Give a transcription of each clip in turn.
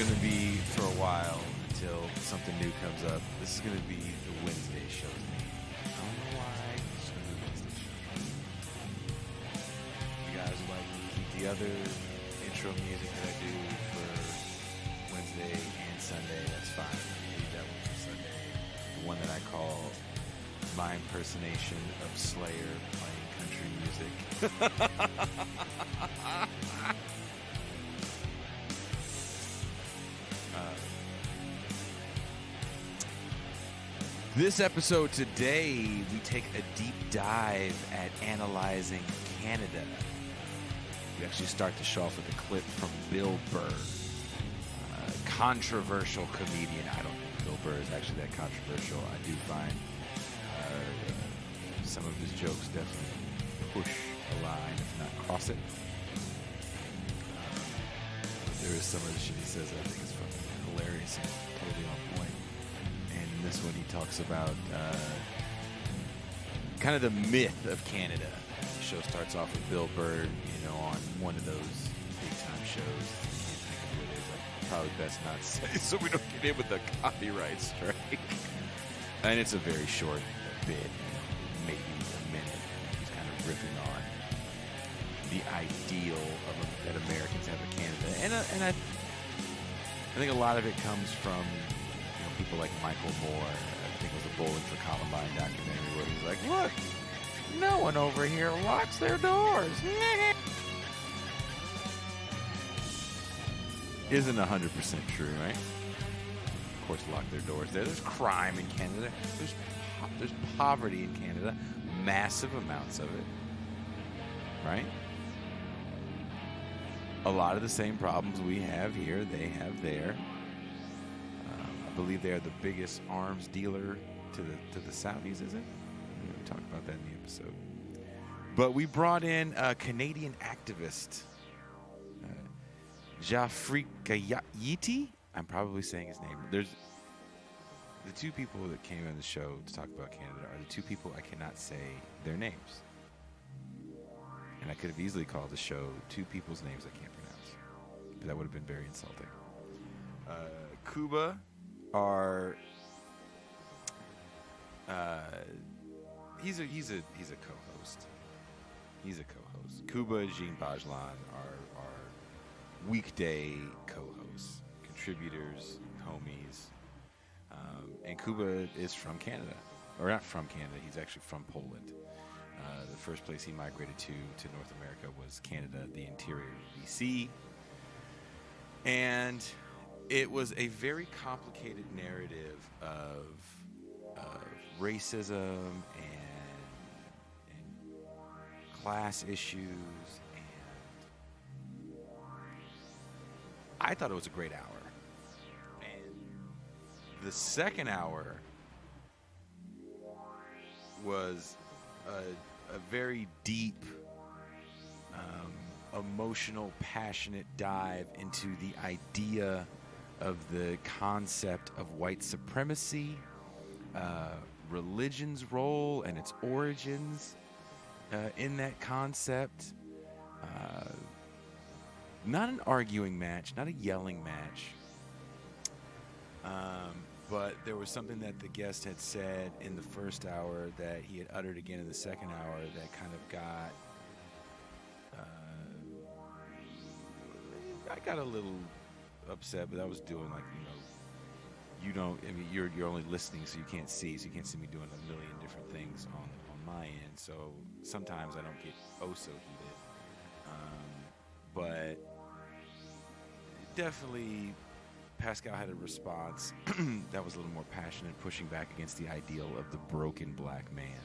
going to be for a while until something new comes up. This is going to be the Wednesday show. I don't know why. It's going to be the Wednesday show. You guys would like to keep the other intro music that I do for Wednesday and Sunday. That's fine. I leave that one for Sunday. The one that I call my impersonation of Slayer playing country music. This episode today, we take a deep dive at analyzing Canada. We actually start the show off with a clip from Bill Burr, controversial comedian. I don't think Bill Burr is actually that controversial. I do find some of his jokes definitely push a line, if not cross it. There is some of the shit he says that I think is fucking hilarious and totally on point. And in this one, he talks about kind of the myth of Canada. The show starts off with Bill Burr, on one of those big-time shows. I can't think of who it is. Probably best not to say so we don't get in with the copyright strike. And it's a very short bit, maybe a minute. He's kind of riffing on the ideal that Americans have of Canada. And I think a lot of it comes from people like Michael Moore. I think it was the Bowling for Columbine documentary where he's like, look, no one over here locks their doors. Isn't 100% true, right? Of course, lock their doors there. There's crime in Canada. There's poverty in Canada. Massive amounts of it. Right? A lot of the same problems we have here, they have there. I believe they are the biggest arms dealer to the Saudis, is it? We talked about that in the episode. But we brought in a Canadian activist, Jafrikayiti. I'm probably saying his name. There's the two people that came on the show to talk about Canada are the two people I cannot say their names. And I could have easily called the show two people's names I can't pronounce. But that would have been very insulting. Cuba are he's a co-host. He's a co-host. Cuba, Jean Bajlan are weekday co-hosts, contributors, homies. And Cuba is from Canada. Or not from Canada, he's actually from Poland. The first place he migrated to North America was Canada, the interior of B.C. And it was a very complicated narrative of racism and class issues, and I thought it was a great hour. And the second hour was a very deep, emotional, passionate dive into the idea of the concept of white supremacy, religion's role and its origins in that concept. Not an arguing match, not a yelling match, but there was something that the guest had said in the first hour that he had uttered again in the second hour that kind of got I got a little upset, but I was doing you're only listening, so you can't see me doing a million different things on my end, so sometimes I don't get so heated, but definitely Pascal had a response that was a little more passionate, pushing back against the ideal of the broken black man.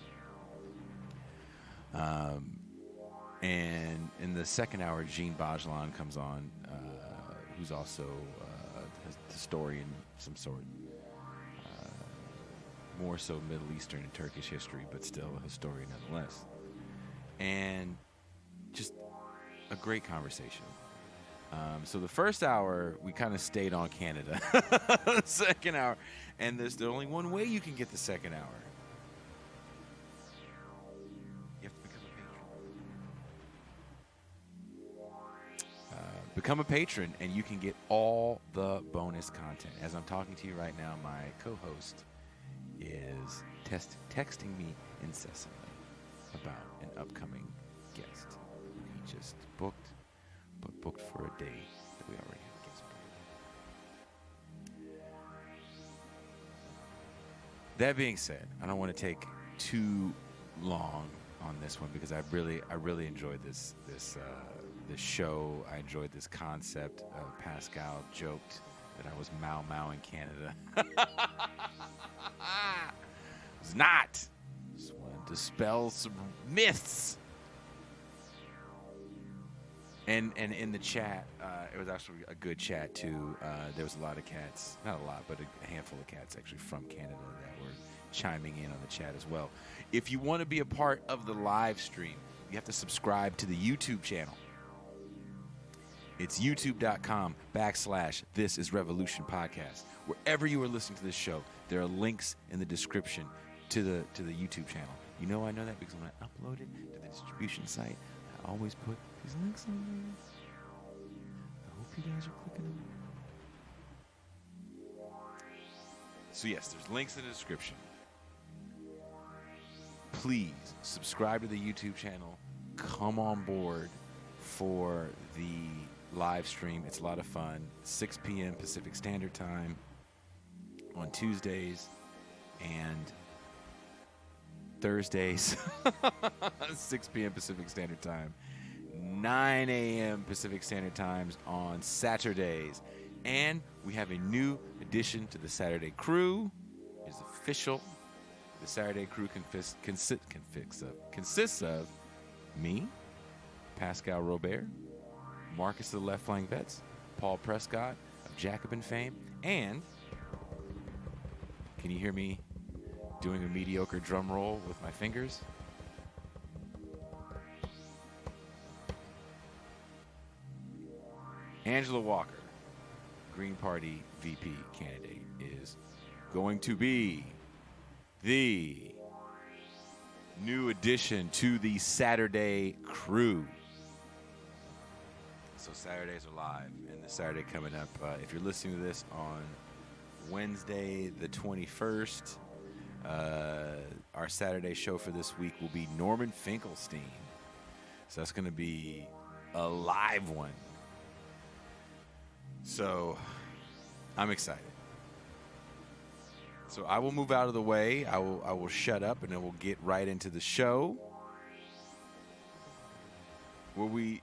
And in the second hour, Jean Bajlan comes on, who's also a historian of some sort. More so Middle Eastern and Turkish history, but still a historian nonetheless. And just a great conversation. So the first hour, we kind of stayed on Canada. The second hour, and there's only one way you can get the second hour. You have to become a patron. Become a patron, and you can get all the bonus content. As I'm talking to you right now, my co-host is texting me incessantly about an upcoming guest who he just booked, but booked for a day that we already have guest booked. That being said, I don't want to take too long on this one because I really enjoyed this show. I enjoyed this concept. Pascal joked that I was Mau in Canada. It's not. Just wanted to dispel some myths. And in the chat, it was actually a good chat too. There was a lot of cats, not a lot, but a handful of cats actually from Canada that were chiming in on the chat as well. If you want to be a part of the live stream, you have to subscribe to the YouTube channel. It's youtube.com/ThisIsRevolutionpodcast. Wherever you are listening to this show, there are links in the description to the YouTube channel. You know I know that because when I upload it to the distribution site, I always put these links on there. I hope you guys are clicking them. So yes, there's links in the description. Please subscribe to the YouTube channel. Come on board for the live stream. It's a lot of fun. 6 p.m. Pacific Standard Time on Tuesdays and Thursdays. 6 p.m. Pacific Standard Time. 9 a.m. Pacific Standard Times on Saturdays. And we have a new addition to the Saturday crew. It's official. The Saturday crew consists of me, Pascal Robert, Marcus of the Left Flank Vets, Paul Prescott of Jacobin fame, and can you hear me doing a mediocre drum roll with my fingers? Angela Walker, Green Party VP candidate, is going to be the new addition to the Saturday crew. So Saturdays are live, and the Saturday coming up, if you're listening to this on Wednesday the 21st, our Saturday show for this week will be Norman Finkelstein. So that's going to be a live one. So I'm excited. So I will move out of the way. I will shut up, and then we'll get right into the show, where we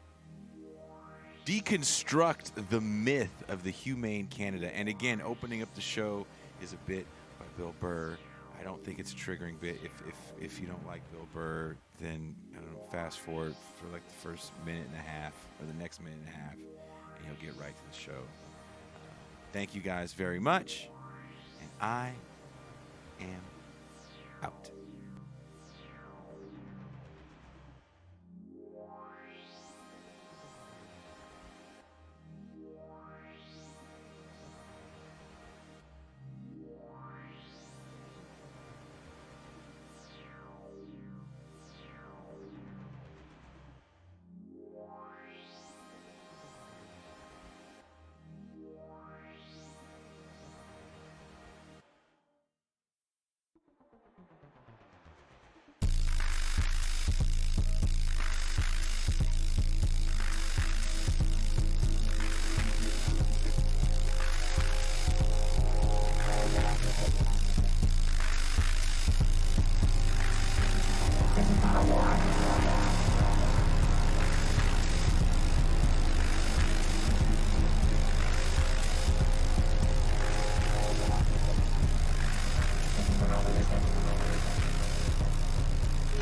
deconstruct the myth of the Humane Canada. And again, opening up the show is a bit by Bill Burr. I don't think it's a triggering bit. If you don't like Bill Burr, then I don't know, fast forward for like the first minute and a half or the next minute and a half, and you'll get right to the show. Thank you guys very much, and I am out.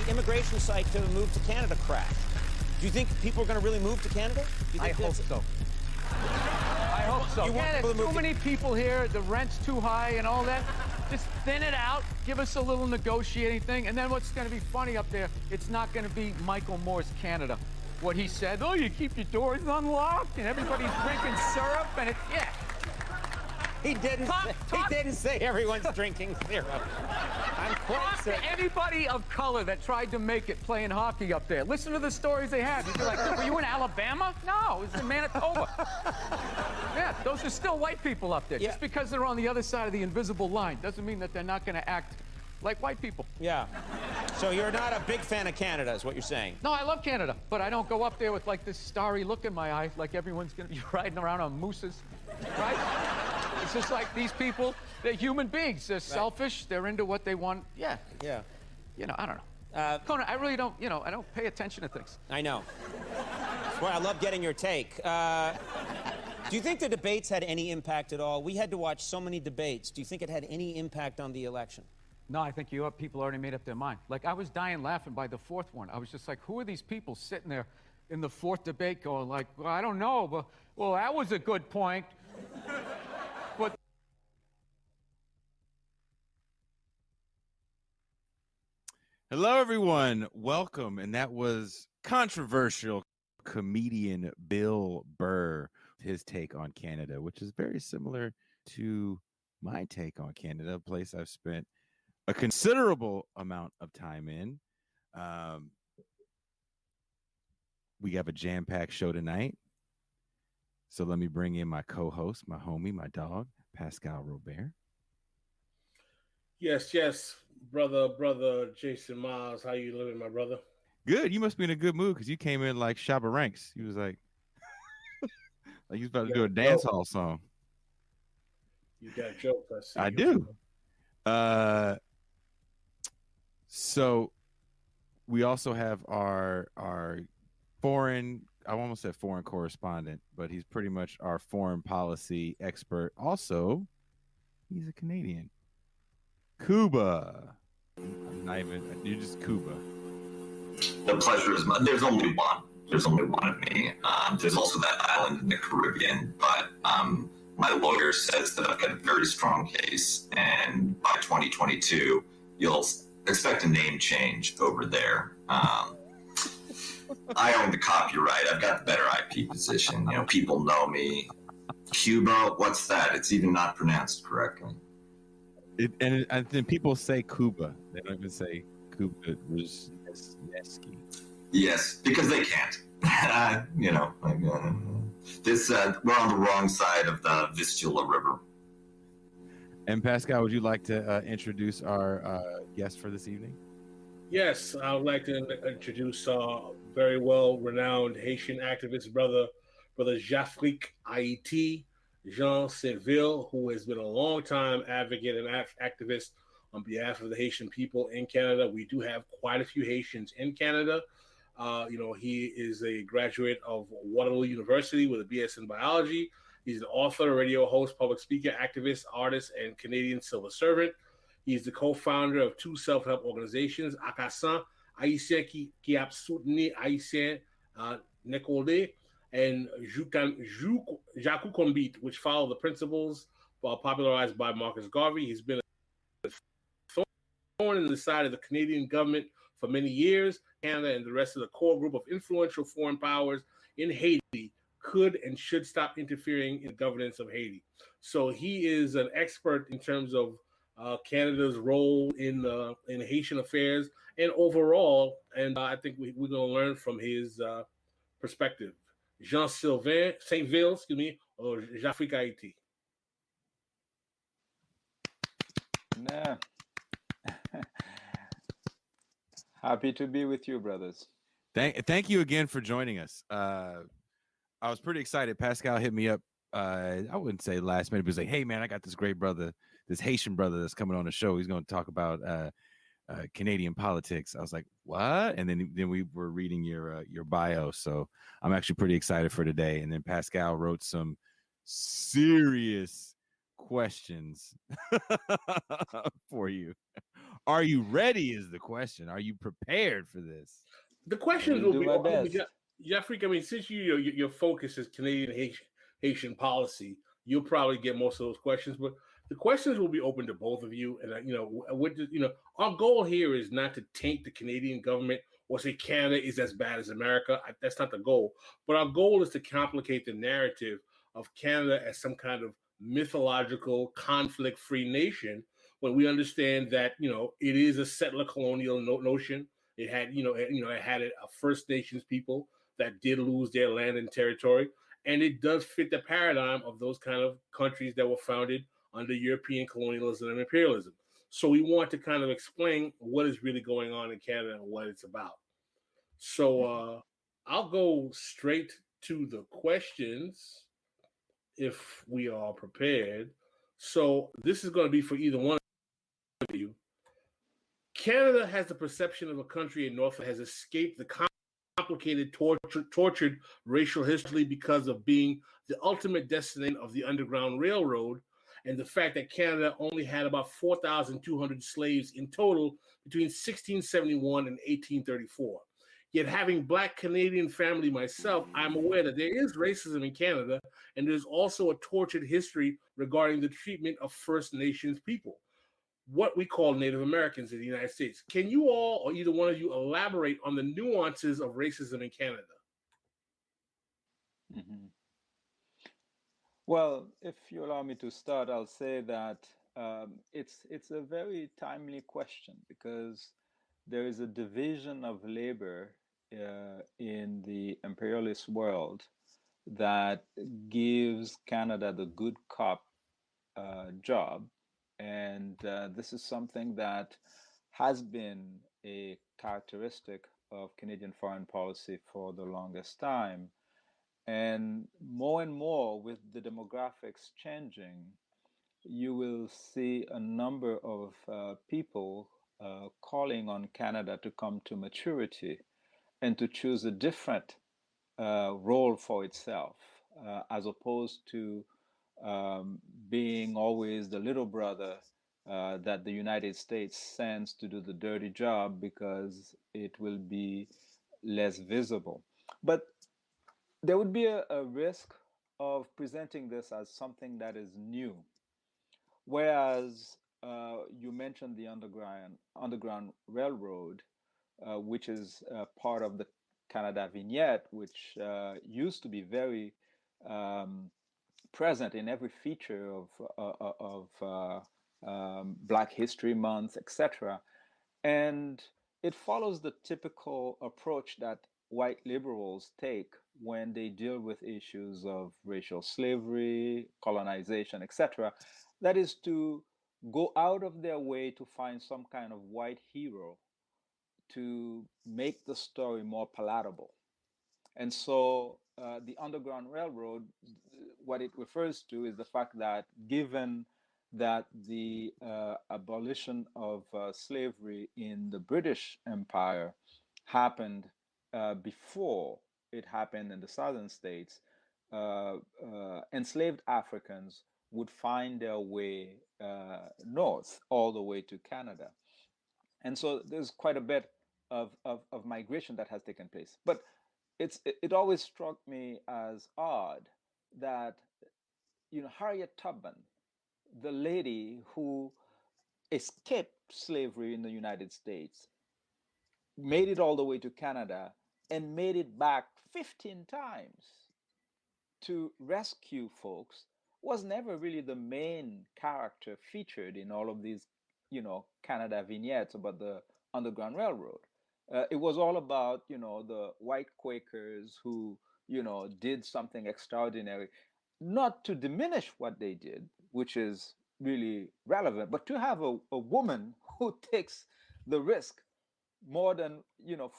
Immigration site to move to Canada crashed. Do you think people are going to really move to Canada? I hope so. I hope so. Yeah, there's too many people here. The rent's too high and all that. Just thin it out. Give us a little negotiating thing. And then what's going to be funny up there, it's not going to be Michael Moore's Canada. What he said, oh, you keep your doors unlocked and everybody's drinking syrup and it, yeah. He didn't say everyone's drinking syrup. I'm quite Talk certain. to anybody of color that tried to make it playing hockey up there. Listen to the stories they have. You'd be like, were you in Alabama? No, it was in Manitoba. Yeah, those are still white people up there. Yeah. Just because they're on the other side of the invisible line doesn't mean that they're not going to act like white people. Yeah. So you're not a big fan of Canada, is what you're saying? No, I love Canada, but I don't go up there with like this starry look in my eye, like everyone's going to be riding around on mooses, right? It's just like these people, they're human beings. They're selfish. They're into what they want. Yeah. Yeah. You know, I don't know. Conan, I really don't, I don't pay attention to things. I know. That's why I love getting your take. Do you think the debates had any impact at all? We had to watch so many debates. Do you think it had any impact on the election? No, I think people already made up their mind. Like, I was dying laughing by the fourth one. I was just like, who are these people sitting there in the fourth debate going like, well, I don't know, but, well, that was a good point. But Hello, everyone. Welcome. And that was controversial comedian Bill Burr, his take on Canada, which is very similar to my take on Canada, a place I've spent a considerable amount of time in. We have a jam-packed show tonight. So let me bring in my co-host, my homie, my dog, Pascal Robert. Yes, brother Jason Miles. How you living, my brother? Good. You must be in a good mood because you came in like Shabba Ranks. He was like, like he's about to do a dance hall song. You got jokes. I do. So we also have our foreign, I almost said foreign correspondent, but he's pretty much our foreign policy expert. Also, he's a Canadian. Cuba. I'm not even, you're just Cuba. The pleasure is mine. There's only one. There's only one of me. There's also that island in the Caribbean, but my lawyer says that I've got a very strong case, and by 2022, you'll expect a name change over there. I own the copyright. I've got the better IP position. You know, people know me. Cuba, what's that? It's even not pronounced correctly. And then people say Cuba. They don't even say Cuba. Yes, because they can't. You know, this we're on the wrong side of the Vistula River. And Pascal, would you like to introduce our guest for this evening? Yes, I would like to introduce very well-renowned Haitian activist brother Jafrikayiti, Jean Civil, who has been a long-time advocate and activist on behalf of the Haitian people in Canada. We do have quite a few Haitians in Canada. He is a graduate of Waterloo University with a B.Sc in biology. He's an author, radio host, public speaker, activist, artist, and Canadian civil servant. He's the co-founder of two self-help organizations, AKASAN, Ayisyen qui a soutni Ayisyen nètalkole, and Jaku Konbit, which follow the principles popularized by Marcus Garvey. He's been a thorn in the side of the Canadian government for many years. Canada and the rest of the core group of influential foreign powers in Haiti could and should stop interfering in the governance of Haiti. So he is an expert in terms of Canada's role in Haitian affairs and overall, and I think we're going to learn from his perspective. Jean Saint-Ville, or Jafrikayiti. Yeah. Happy to be with you, brothers. Thank you again for joining us. I was pretty excited. Pascal hit me up. I wouldn't say last minute, but he was like, "Hey, man, I got this great brother, this Haitian brother that's coming on the show. He's going to talk about Canadian politics." I was like, "What?" And then we were reading your bio, so I'm actually pretty excited for today. And then Pascal wrote some serious questions for you. Are you ready? Is the question. Are you prepared for this? The questions will be Jeffrey. I mean, since your focus is Canadian Haitian policy, you'll probably get most of those questions. But the questions will be open to both of you. And our goal here is not to taint the Canadian government or say Canada is as bad as America. That's not the goal. But our goal is to complicate the narrative of Canada as some kind of mythological, conflict-free nation when we understand that, it is a settler colonial notion. It had, it had a First Nations people that did lose their land and territory, and it does fit the paradigm of those kind of countries that were founded under European colonialism and imperialism. So we want to kind of explain what is really going on in Canada and what it's about. So I'll go straight to the questions if we are prepared. So this is going to be for either one of you. Canada has the perception of a country in North that has escaped the complicated, tortured racial history because of being the ultimate destination of the Underground Railroad, and the fact that Canada only had about 4,200 slaves in total between 1671 and 1834. Yet, having Black Canadian family myself, I'm aware that there is racism in Canada, and there's also a tortured history regarding the treatment of First Nations people, what we call Native Americans in the United States. Can you all, or either one of you, elaborate on the nuances of racism in Canada? Mm-hmm. Well, if you allow me to start, I'll say that it's a very timely question, because there is a division of labor in the imperialist world that gives Canada the good cop job. And this is something that has been a characteristic of Canadian foreign policy for the longest time. And more with the demographics changing, you will see a number of people calling on Canada to come to maturity and to choose a different role for itself, as opposed to being always the little brother that the United States sends to do the dirty job because it will be less visible. But there would be a risk of presenting this as something that is new. Whereas you mentioned the Underground Railroad, which is part of the Canada Vignette, which used to be very present in every feature of Black History Month, etc. And it follows the typical approach that white liberals take when they deal with issues of racial slavery, colonization, etc. That is to go out of their way to find some kind of white hero to make the story more palatable. And so the Underground Railroad, what it refers to is the fact that given that the abolition of slavery in the British Empire happened before it happened in the southern states, enslaved Africans would find their way north all the way to Canada. And so there's quite a bit of migration that has taken place. But it always struck me as odd that, Harriet Tubman, the lady who escaped slavery in the United States, made it all the way to Canada and made it back 15 times to rescue folks, was never really the main character featured in all of these, Canada vignettes about the Underground Railroad. It was all about, the white Quakers who, did something extraordinary, not to diminish what they did, which is really relevant, but to have a woman who takes the risk more than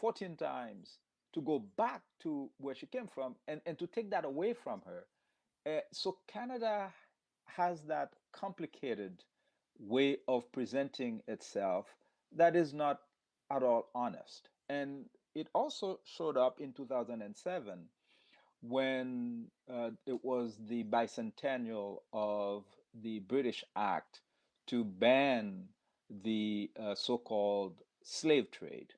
14 times to go back to where she came from, and to take that away from her. So Canada has that complicated way of presenting itself that is not at all honest. And it also showed up in 2007 when it was the bicentennial of the British Act to ban the so-called slave trade.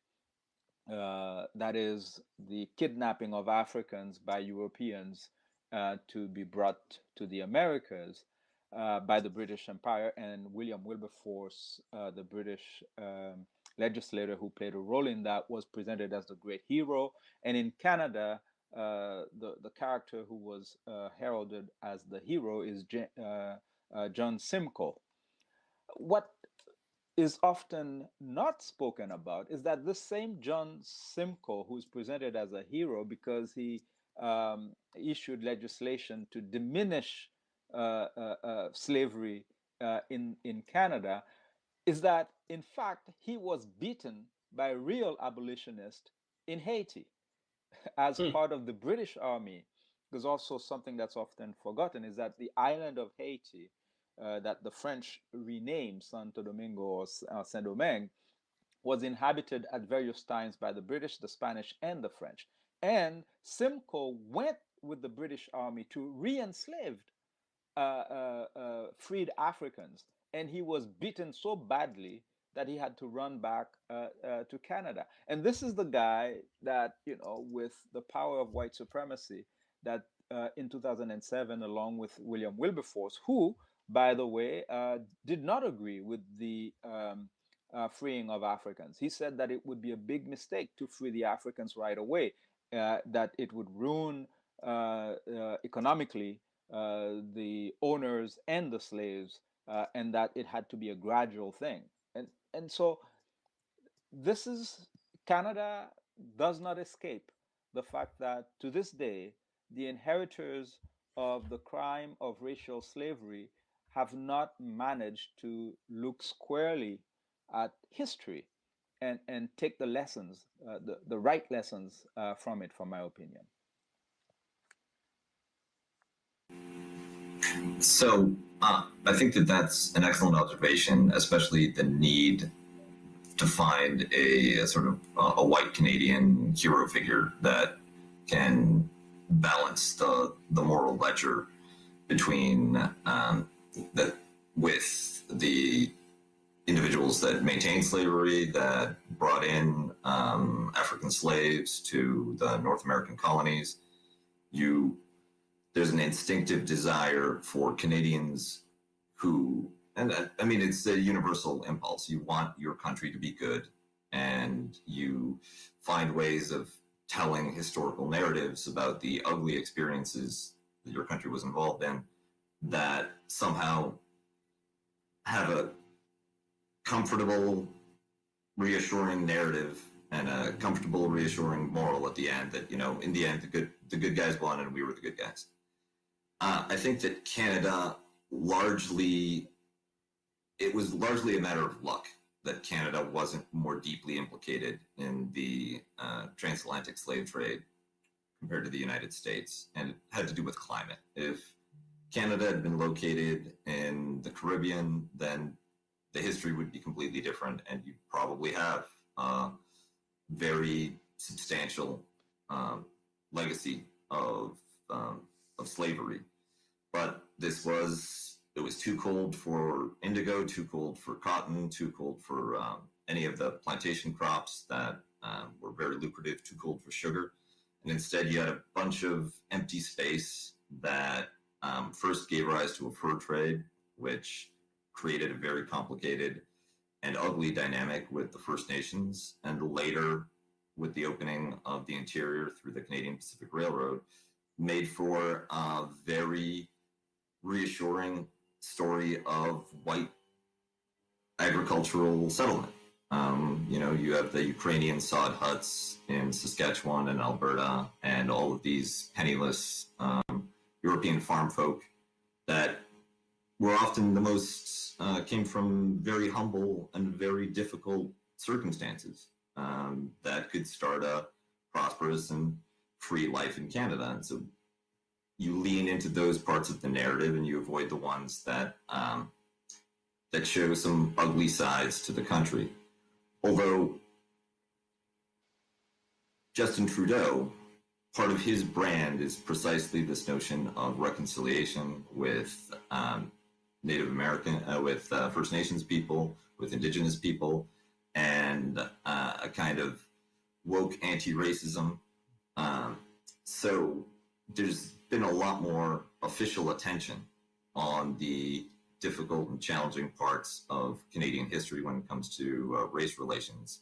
That is the kidnapping of Africans by Europeans to be brought to the Americas by the British Empire. And William Wilberforce, the British legislator who played a role in that, was presented as the great hero. And in Canada, the character who was heralded as the hero is John Simcoe. What is often not spoken about is that this same John Simcoe, who is presented as a hero because he issued legislation to diminish slavery in Canada, is that in fact he was beaten by real abolitionists in Haiti as part of the British Army. There's also something that's often forgotten is that the island of Haiti, that the French renamed Santo Domingo or Saint-Domingue, was inhabited at various times by the British, the Spanish, and the French. And Simcoe went with the British Army to re-enslave freed Africans, and he was beaten so badly that he had to run back to Canada. And this is the guy that, with the power of white supremacy, that in 2007, along with William Wilberforce, who, by the way, did not agree with the freeing of Africans. He said that it would be a big mistake to free the Africans right away, that it would ruin economically the owners and the slaves, and that it had to be a gradual thing. And so this is, Canada does not escape the fact that to this day, the inheritors of the crime of racial slavery have not managed to look squarely at history and take the lessons, the right lessons from it, from my opinion. So I think that that's an excellent observation, especially the need to find a sort of a white Canadian hero figure that can balance the moral ledger between that with the individuals that maintained slavery, that brought in African slaves to the North American colonies. There's an instinctive desire for Canadians who, and I mean, it's a universal impulse. You want your country to be good, and you find ways of telling historical narratives about the ugly experiences that your country was involved in that somehow have a comfortable, reassuring narrative and a comfortable, reassuring moral at the end that, in the end, the good guys won and we were the good guys. I think that Canada it was largely a matter of luck that Canada wasn't more deeply implicated in the transatlantic slave trade compared to the United States. And it had to do with climate. If Canada had been located in the Caribbean, then the history would be completely different, and you'd probably have a very substantial legacy of slavery. But it was too cold for indigo, too cold for cotton, too cold for any of the plantation crops that were very lucrative, too cold for sugar. And instead you had a bunch of empty space that first gave rise to a fur trade, which created a very complicated and ugly dynamic with the First Nations, and later with the opening of the interior through the Canadian Pacific Railroad, made for a very reassuring story of white agricultural settlement. You have the Ukrainian sod huts in Saskatchewan and Alberta, and all of these penniless European farm folk that were often the most, came from very humble and very difficult circumstances that could start a prosperous and free life in Canada. And so you lean into those parts of the narrative and you avoid the ones that that show some ugly sides to the country. Although Justin Trudeau, part of his brand is precisely this notion of reconciliation with Native American, with First Nations people, with Indigenous people, and a kind of woke anti-racism. So there's been a lot more official attention on the difficult and challenging parts of Canadian history when it comes to race relations.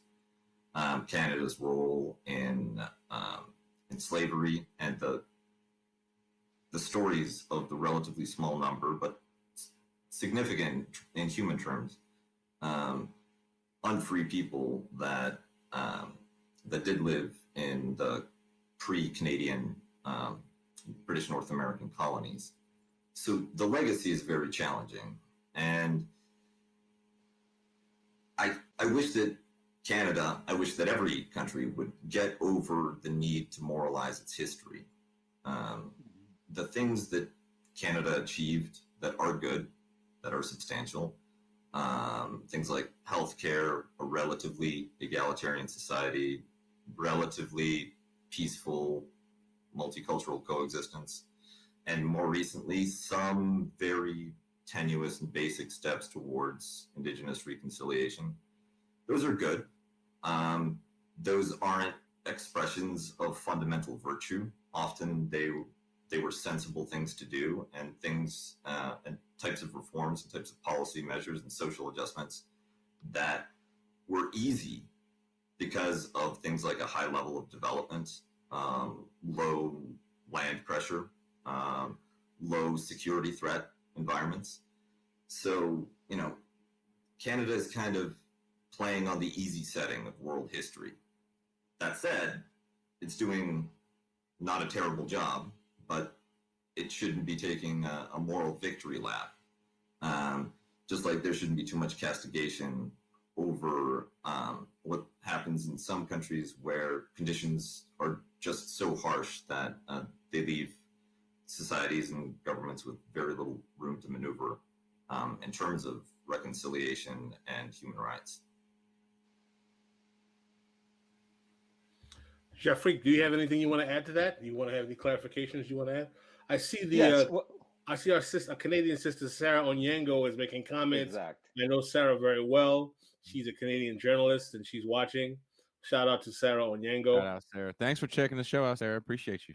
Canada's role in in slavery and the stories of the relatively small number, but significant in human terms, unfree people that that did live in the pre-Canadian British North American colonies. So the legacy is very challenging, and I wish that Canada, I wish that every country would get over the need to moralize its history. The things that Canada achieved that are good, that are substantial, things like healthcare, a relatively egalitarian society, relatively peaceful multicultural coexistence, and more recently, some very tenuous and basic steps towards Indigenous reconciliation. Those are good. Those aren't expressions of fundamental virtue. Often they were sensible things to do, and things and types of reforms and types of policy measures and social adjustments that were easy because of things like a high level of development, low land pressure, low security threat environments. So, Canada is kind of playing on the easy setting of world history. That said, it's doing not a terrible job, but it shouldn't be taking a moral victory lap. Just like there shouldn't be too much castigation over what happens in some countries where conditions are just so harsh that they leave societies and governments with very little room to maneuver in terms of reconciliation and human rights. Jeffrey, do you have anything you want to add to that? Do you want to have any clarifications you want to add? I see I see our Canadian sister Sarah Onyango is making comments. Exact. I know Sarah very well. She's a Canadian journalist and she's watching. Shout out to Sarah Onyango. Shout out, Sarah. Thanks for checking the show out, Sarah. Appreciate you.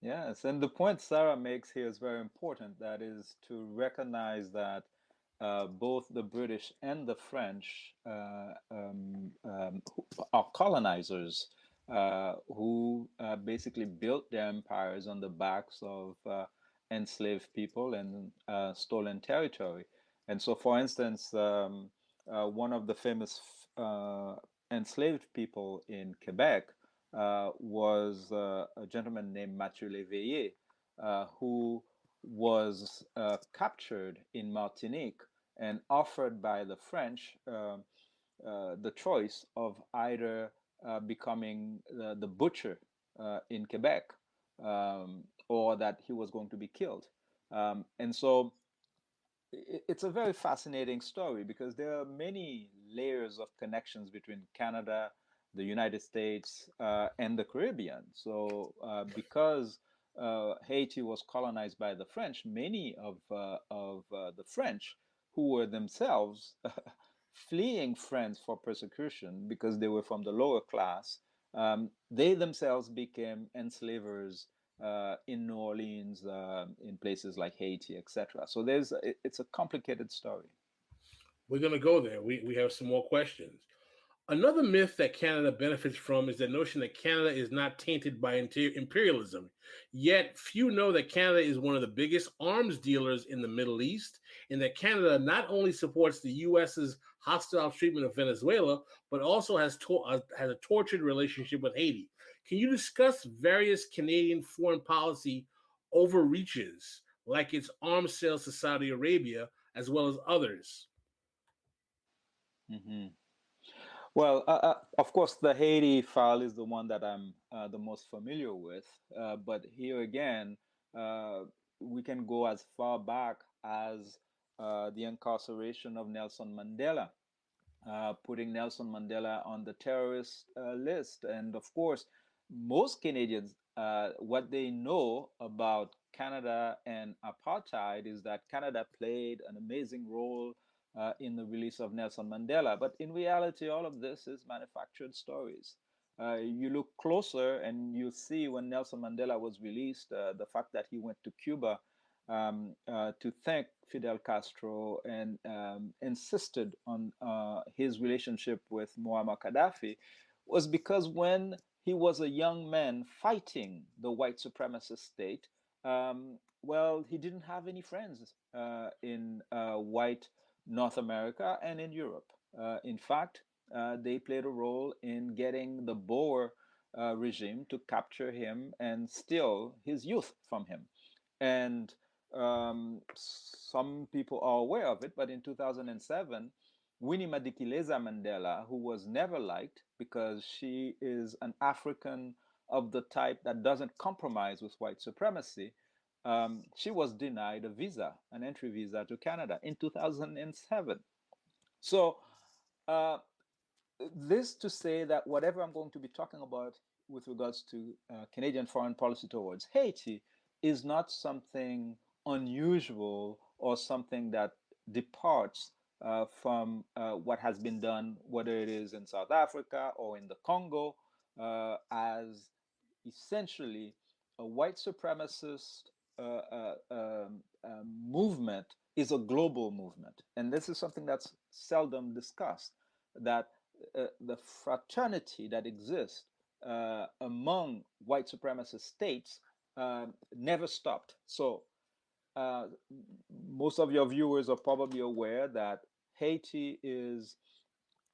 Yes, and the point Sarah makes here is very important. That is to recognize that both the British and the French are colonizers who basically built their empires on the backs of enslaved people and stolen territory. And so, for instance, one of the famous enslaved people in Quebec was a gentleman named Mathieu Léveillé, who was captured in Martinique and offered by the French the choice of either becoming the butcher in Quebec or that he was going to be killed. And so it's a very fascinating story because there are many layers of connections between Canada, the United States, and the Caribbean. So because Haiti was colonized by the French, many of the French who were themselves fleeing France for persecution because they were from the lower class, they themselves became enslavers in New Orleans, in places like Haiti, etc. So it's a complicated story. We're going to go there. We have some more questions. Another myth that Canada benefits from is the notion that Canada is not tainted by imperialism. Yet few know that Canada is one of the biggest arms dealers in the Middle East, and that Canada not only supports the U.S.'s hostile treatment of Venezuela, but also has a tortured relationship with Haiti. Can you discuss various Canadian foreign policy overreaches, like its arms sales to Saudi Arabia, as well as others? Mm-hmm. Well, of course, the Haiti file is the one that I'm the most familiar with. But here again, we can go as far back as the incarceration of Nelson Mandela, putting Nelson Mandela on the terrorist list. And of course, most Canadians, what they know about Canada and apartheid is that Canada played an amazing role in the release of Nelson Mandela. But in reality, all of this is manufactured stories. You look closer and you see when Nelson Mandela was released, the fact that he went to Cuba to thank Fidel Castro and insisted on his relationship with Muammar Gaddafi was because when he was a young man fighting the white supremacist state, well, he didn't have any friends in white North America and in Europe. In fact, they played a role in getting the Boer regime to capture him and steal his youth from him. And some people are aware of it, but in 2007, Winnie Madikileza Mandela, who was never liked because she is an African of the type that doesn't compromise with white supremacy, she was denied a visa, an entry visa to Canada in 2007. So, this to say that whatever I'm going to be talking about with regards to Canadian foreign policy towards Haiti is not something unusual or something that departs from what has been done, whether it is in South Africa or in the Congo, as essentially a white supremacist movement is a global movement. And this is something that's seldom discussed, that the fraternity that exists among white supremacist states never stopped. So most of your viewers are probably aware that Haiti is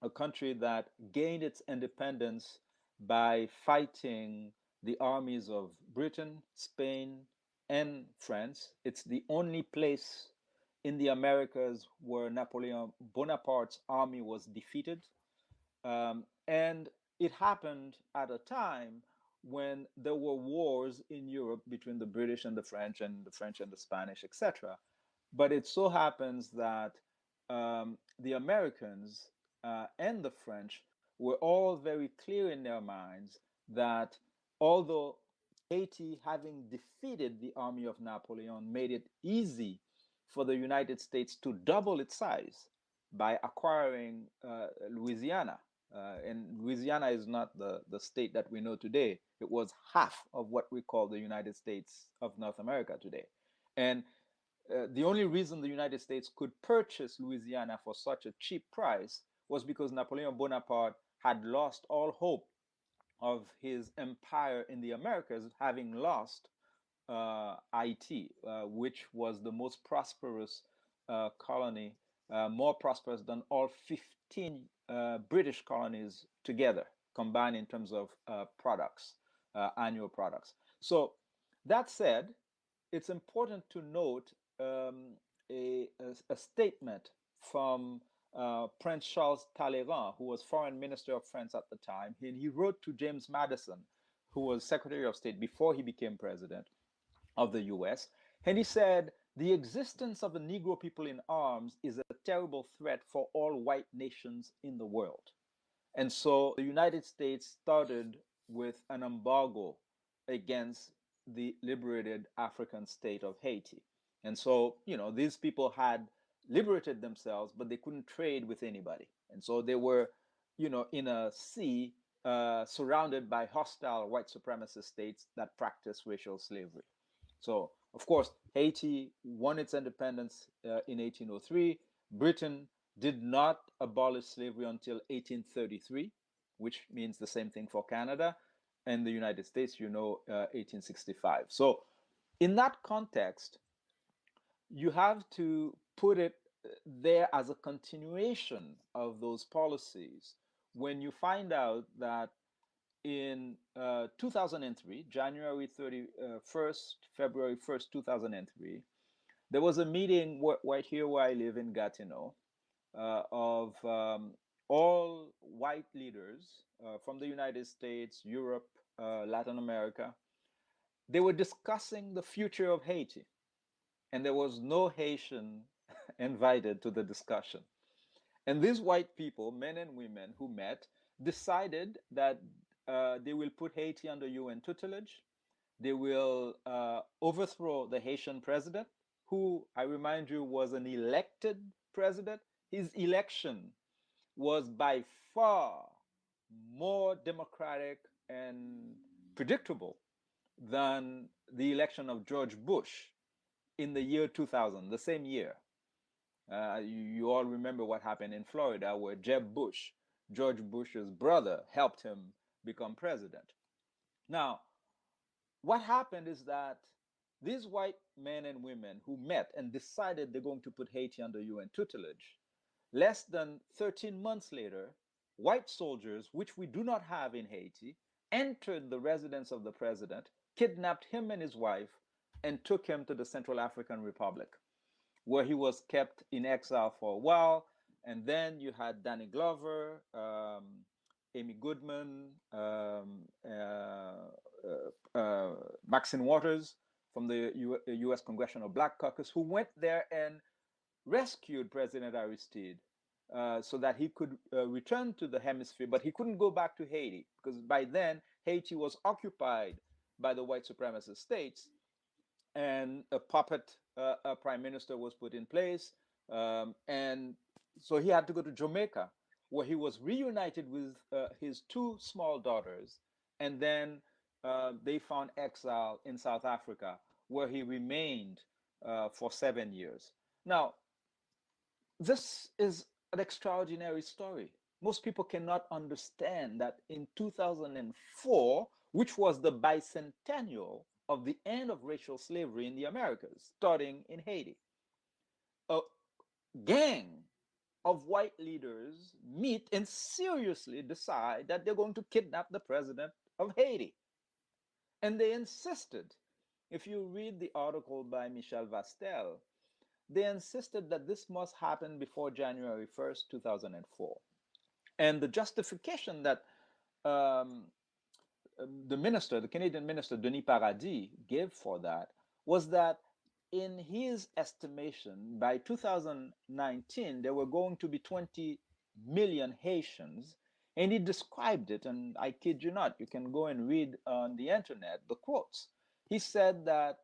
a country that gained its independence by fighting the armies of Britain, Spain, and France. It's the only place in the Americas where Napoleon Bonaparte's army was defeated. And it happened at a time when there were wars in Europe between the British and the French and the Spanish, etc. But it so happens that the Americans and the French were all very clear in their minds that although Haiti, having defeated the army of Napoleon, made it easy for the United States to double its size by acquiring Louisiana. And Louisiana is not the state that we know today. It was half of what we call the United States of North America today. And the only reason the United States could purchase Louisiana for such a cheap price was because Napoleon Bonaparte had lost all hope of his empire in the Americas, having lost Haiti, which was the most prosperous colony, more prosperous than all 15 British colonies together, combined in terms of products, annual products. So that said, it's important to note a statement from Prince Charles Talleyrand, who was foreign minister of France at the time. He wrote to James Madison, who was Secretary of State before he became president of the US. And he said, the existence of the Negro people in arms is a terrible threat for all white nations in the world. And so the United States started with an embargo against the liberated African state of Haiti. And so, these people had liberated themselves, but they couldn't trade with anybody. And so they were, in a sea surrounded by hostile white supremacist states that practiced racial slavery. So, of course, Haiti won its independence in 1803. Britain did not abolish slavery until 1833, which means the same thing for Canada, and the United States, 1865. So, in that context, you have to put it there as a continuation of those policies when you find out that in 2003, January 31st, February 1st, 2003, there was a meeting right here where I live in Gatineau of all white leaders from the United States, Europe, Latin America. They were discussing the future of Haiti, and there was no Haitian invited to the discussion. And these white people, men and women who met, decided that they will put Haiti under UN tutelage. They will overthrow the Haitian president, who, I remind you, was an elected president. His election was by far more democratic and predictable than the election of George Bush in the year 2000, the same year. You all remember what happened in Florida, where Jeb Bush, George Bush's brother, helped him become president. Now, what happened is that these white men and women who met and decided they're going to put Haiti under UN tutelage, less than 13 months later, white soldiers, which we do not have in Haiti, entered the residence of the president, kidnapped him and his wife, and took him to the Central African Republic, where he was kept in exile for a while. And then you had Danny Glover, Amy Goodman, Maxine Waters from the U.S. Congressional Black Caucus, who went there and rescued President Aristide so that he could return to the hemisphere, but he couldn't go back to Haiti because by then Haiti was occupied by the white supremacist states, and a puppet prime minister was put in place, and so he had to go to Jamaica, where he was reunited with his two small daughters, and then they found exile in South Africa, where he remained for 7 years. Now, this is an extraordinary story. Most people cannot understand that in 2004, which was the bicentennial of the end of racial slavery in the Americas, starting in Haiti, a gang of white leaders meet and seriously decide that they're going to kidnap the president of Haiti. And they insisted, if you read the article by Michel Vastel, they insisted that this must happen before January 1st, 2004. And the justification that the Canadian minister, Denis Paradis, gave for that was that in his estimation, by 2019, there were going to be 20 million Haitians. And he described it, and I kid you not, you can go and read on the internet the quotes. He said that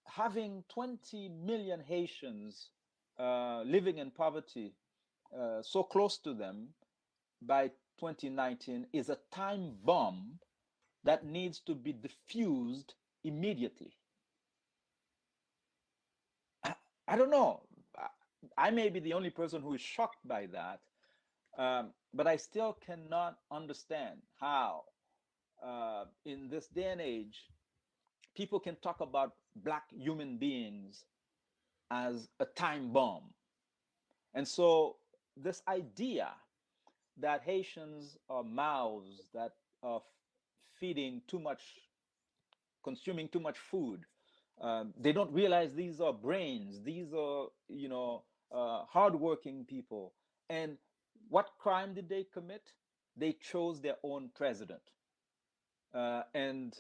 having 20 million Haitians living in poverty so close to them by 2019 is a time bomb that needs to be diffused immediately. I don't know. I may be the only person who is shocked by that, but I still cannot understand how, in this day and age, people can talk about Black human beings as a time bomb. And so this idea that Haitians are mouths that are feeding too much, consuming too much food, they don't realize these are brains, these are, hardworking people. And what crime did they commit? They chose their own president. And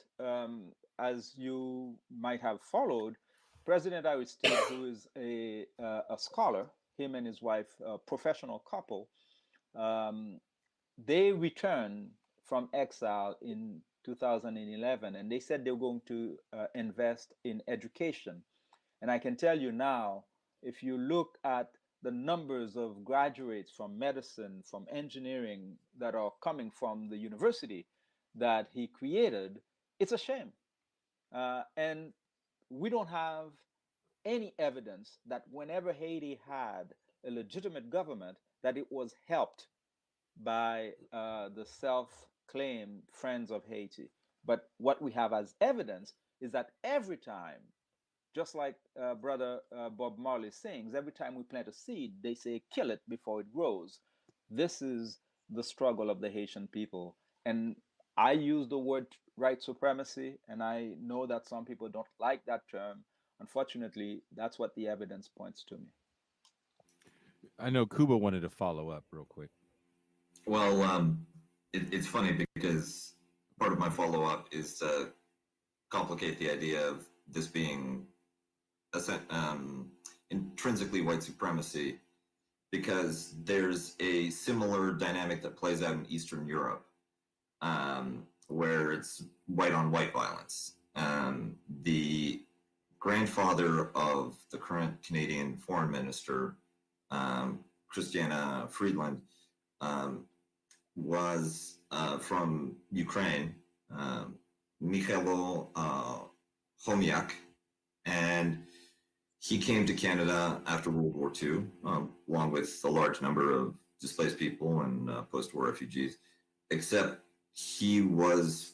as you might have followed, President Aristide, who is a scholar, him and his wife, a professional couple, they returned from exile in 2011, and they said they were going to invest in education. And I can tell you now, if you look at the numbers of graduates from medicine, from engineering that are coming from the university that he created, it's a shame. And we don't have any evidence that whenever Haiti had a legitimate government, that it was helped by the self-claimed Friends of Haiti. But what we have as evidence is that every time, just like Brother Bob Marley sings, every time we plant a seed, they say, kill it before it grows. This is the struggle of the Haitian people. And I use the word white supremacy, and I know that some people don't like that term. Unfortunately, that's what the evidence points to me. I know Kuba wanted to follow up real quick. Well, it's funny because part of my follow-up is to complicate the idea of this being intrinsically white supremacy, because there's a similar dynamic that plays out in Eastern Europe, where it's white-on-white violence. The grandfather of the current Canadian foreign minister, Christiana Friedland, was from Ukraine, Mikhailo Homiak, and he came to Canada after World War II, along with a large number of displaced people and post-war refugees, except he was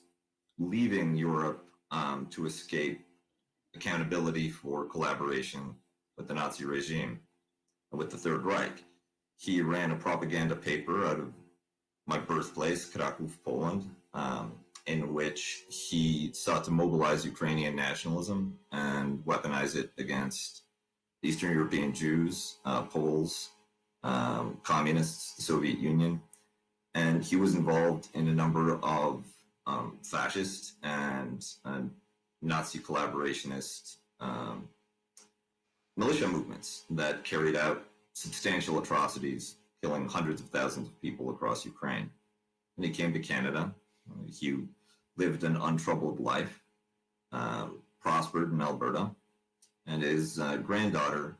leaving Europe to escape accountability for collaboration with the Nazi regime, with the Third Reich. He ran a propaganda paper out of my birthplace, Kraków, Poland, in which he sought to mobilize Ukrainian nationalism and weaponize it against Eastern European Jews, Poles, communists, the Soviet Union. And he was involved in a number of fascist and Nazi collaborationist militia movements that carried out substantial atrocities, killing hundreds of thousands of people across Ukraine. And he came to Canada. He lived an untroubled life, prospered in Alberta, and his granddaughter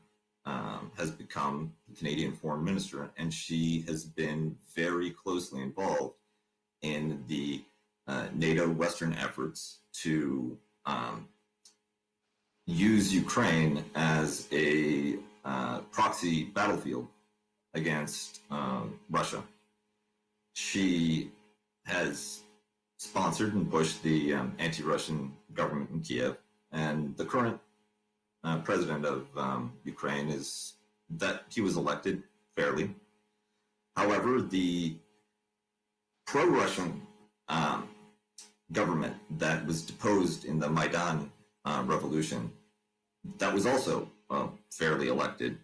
has become the Canadian foreign minister, and she has been very closely involved in the NATO Western efforts to use Ukraine as a proxy battlefield against Russia. She has sponsored and pushed the anti-Russian government in Kiev, and the current president of Ukraine is that he was elected fairly. However, the pro-Russian government that was deposed in the Maidan revolution, that was also a fairly elected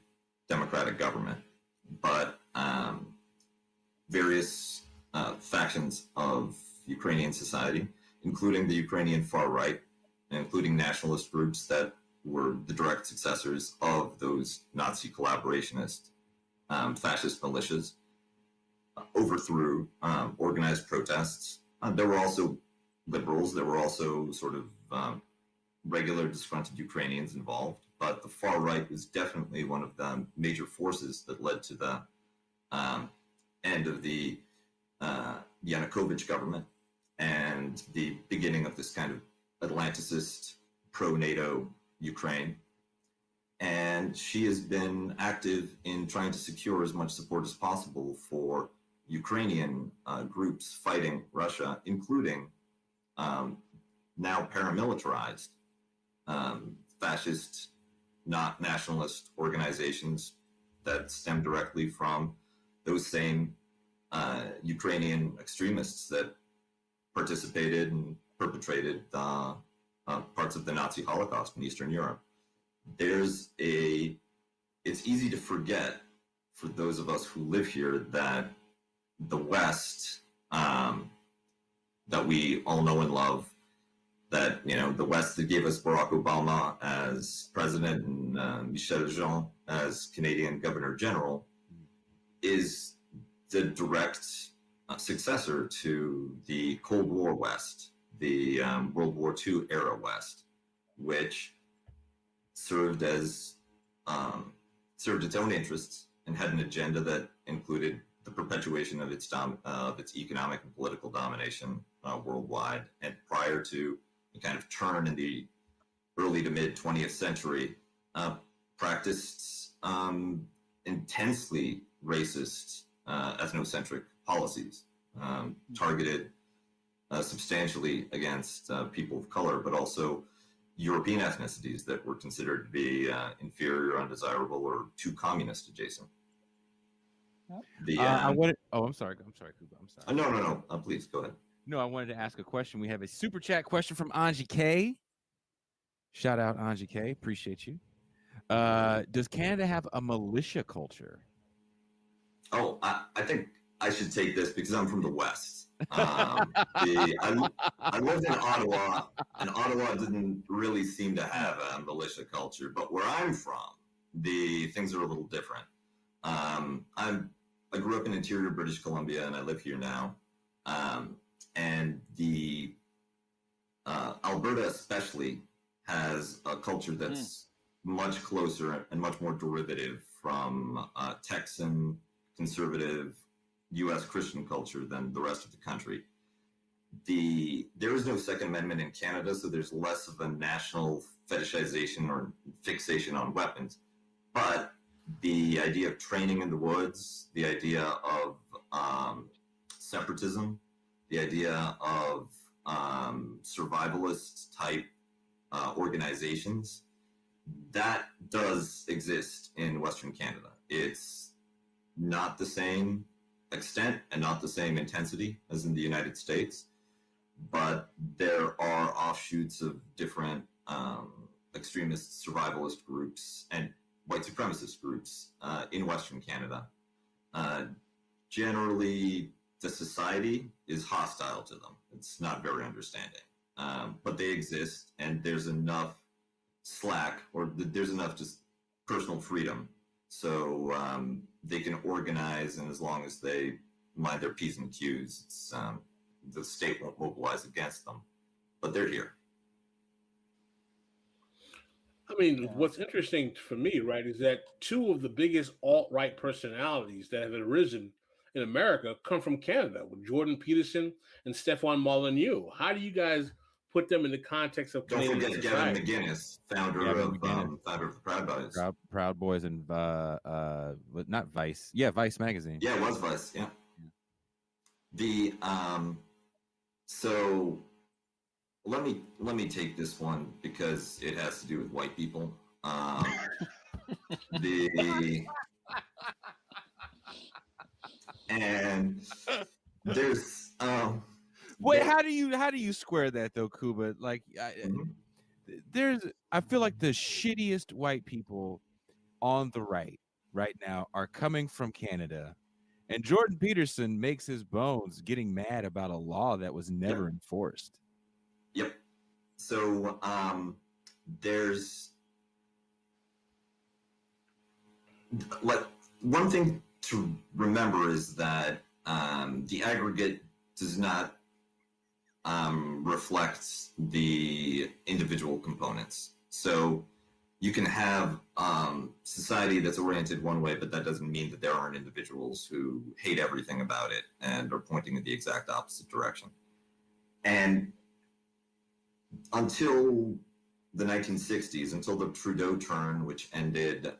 democratic government, but various factions of Ukrainian society, including the Ukrainian far right, including nationalist groups that were the direct successors of those Nazi collaborationist fascist militias, overthrew organized protests. There were also liberals, there were also sort of regular disgruntled Ukrainians involved, but the far right was definitely one of the major forces that led to the end of the Yanukovych government and the beginning of this kind of Atlanticist pro-NATO Ukraine. And she has been active in trying to secure as much support as possible for Ukrainian groups fighting Russia, including now paramilitarized fascist, not nationalist organizations that stem directly from those same Ukrainian extremists that participated and perpetrated parts of the Nazi Holocaust in Eastern Europe. It's easy to forget for those of us who live here that the West, that we all know and love, that, the West that gave us Barack Obama as president and Michel Jean as Canadian Governor General, is the direct successor to the Cold War West, the World War II era West, which served its own interests and had an agenda that included the perpetuation of its economic and political domination worldwide. And prior to the kind of turn in the early to mid 20th century, practiced intensely racist, ethnocentric policies, targeted substantially against people of color, but also European ethnicities that were considered to be inferior, undesirable, or too communist adjacent. I'm sorry, Kuba. I'm sorry. No. Please go ahead. No, I wanted to ask a question. We have a super chat question from Angie K. Shout out Angie K. Appreciate you. Does Canada have a militia culture? Oh, I think I should take this because I'm from the West. I lived in Ottawa, and Ottawa didn't really seem to have a militia culture. But where I'm from, things are a little different. I grew up in interior British Columbia, and I live here now. And the Alberta especially has a culture that's much closer and much more derivative from Texan conservative U.S. Christian culture than the rest of the country. There is no Second Amendment in Canada, so there's less of a national fetishization or fixation on weapons. But the idea of training in the woods, the idea of separatism, the idea of survivalist type organizations, that does exist in Western Canada. It's not the same extent and not the same intensity as in the United States, but there are offshoots of different extremist survivalist groups and white supremacist groups in Western Canada. Generally, the society is hostile to them. It's not very understanding. But they exist, and there's enough slack, or there's enough just personal freedom, so they can organize, and as long as they mind their P's and Q's, it's, the state won't mobilize against them. But they're here. I mean, what's interesting for me, right, is that two of the biggest alt-right personalities that have arisen in America come from Canada, with Jordan Peterson and Stefan Molyneux. How do you guys put them in the context of Canadian Don't forget society? Gavin McGinnis, founder of the Proud Boys. Proud Boys and not Vice. Yeah, Vice magazine. Yeah, it was Vice. Yeah. The so let me take this one because it has to do with white people. And there's wait, how do you square that though, Kuba? Like, I feel like the shittiest white people on the right now are coming from Canada, and Jordan Peterson makes his bones getting mad about a law that was never enforced. Yep. So there's like one thing to remember is that the aggregate does not reflect the individual components. So you can have society that's oriented one way, but that doesn't mean that there aren't individuals who hate everything about it and are pointing in the exact opposite direction. And until the 1960s, until the Trudeau turn, which ended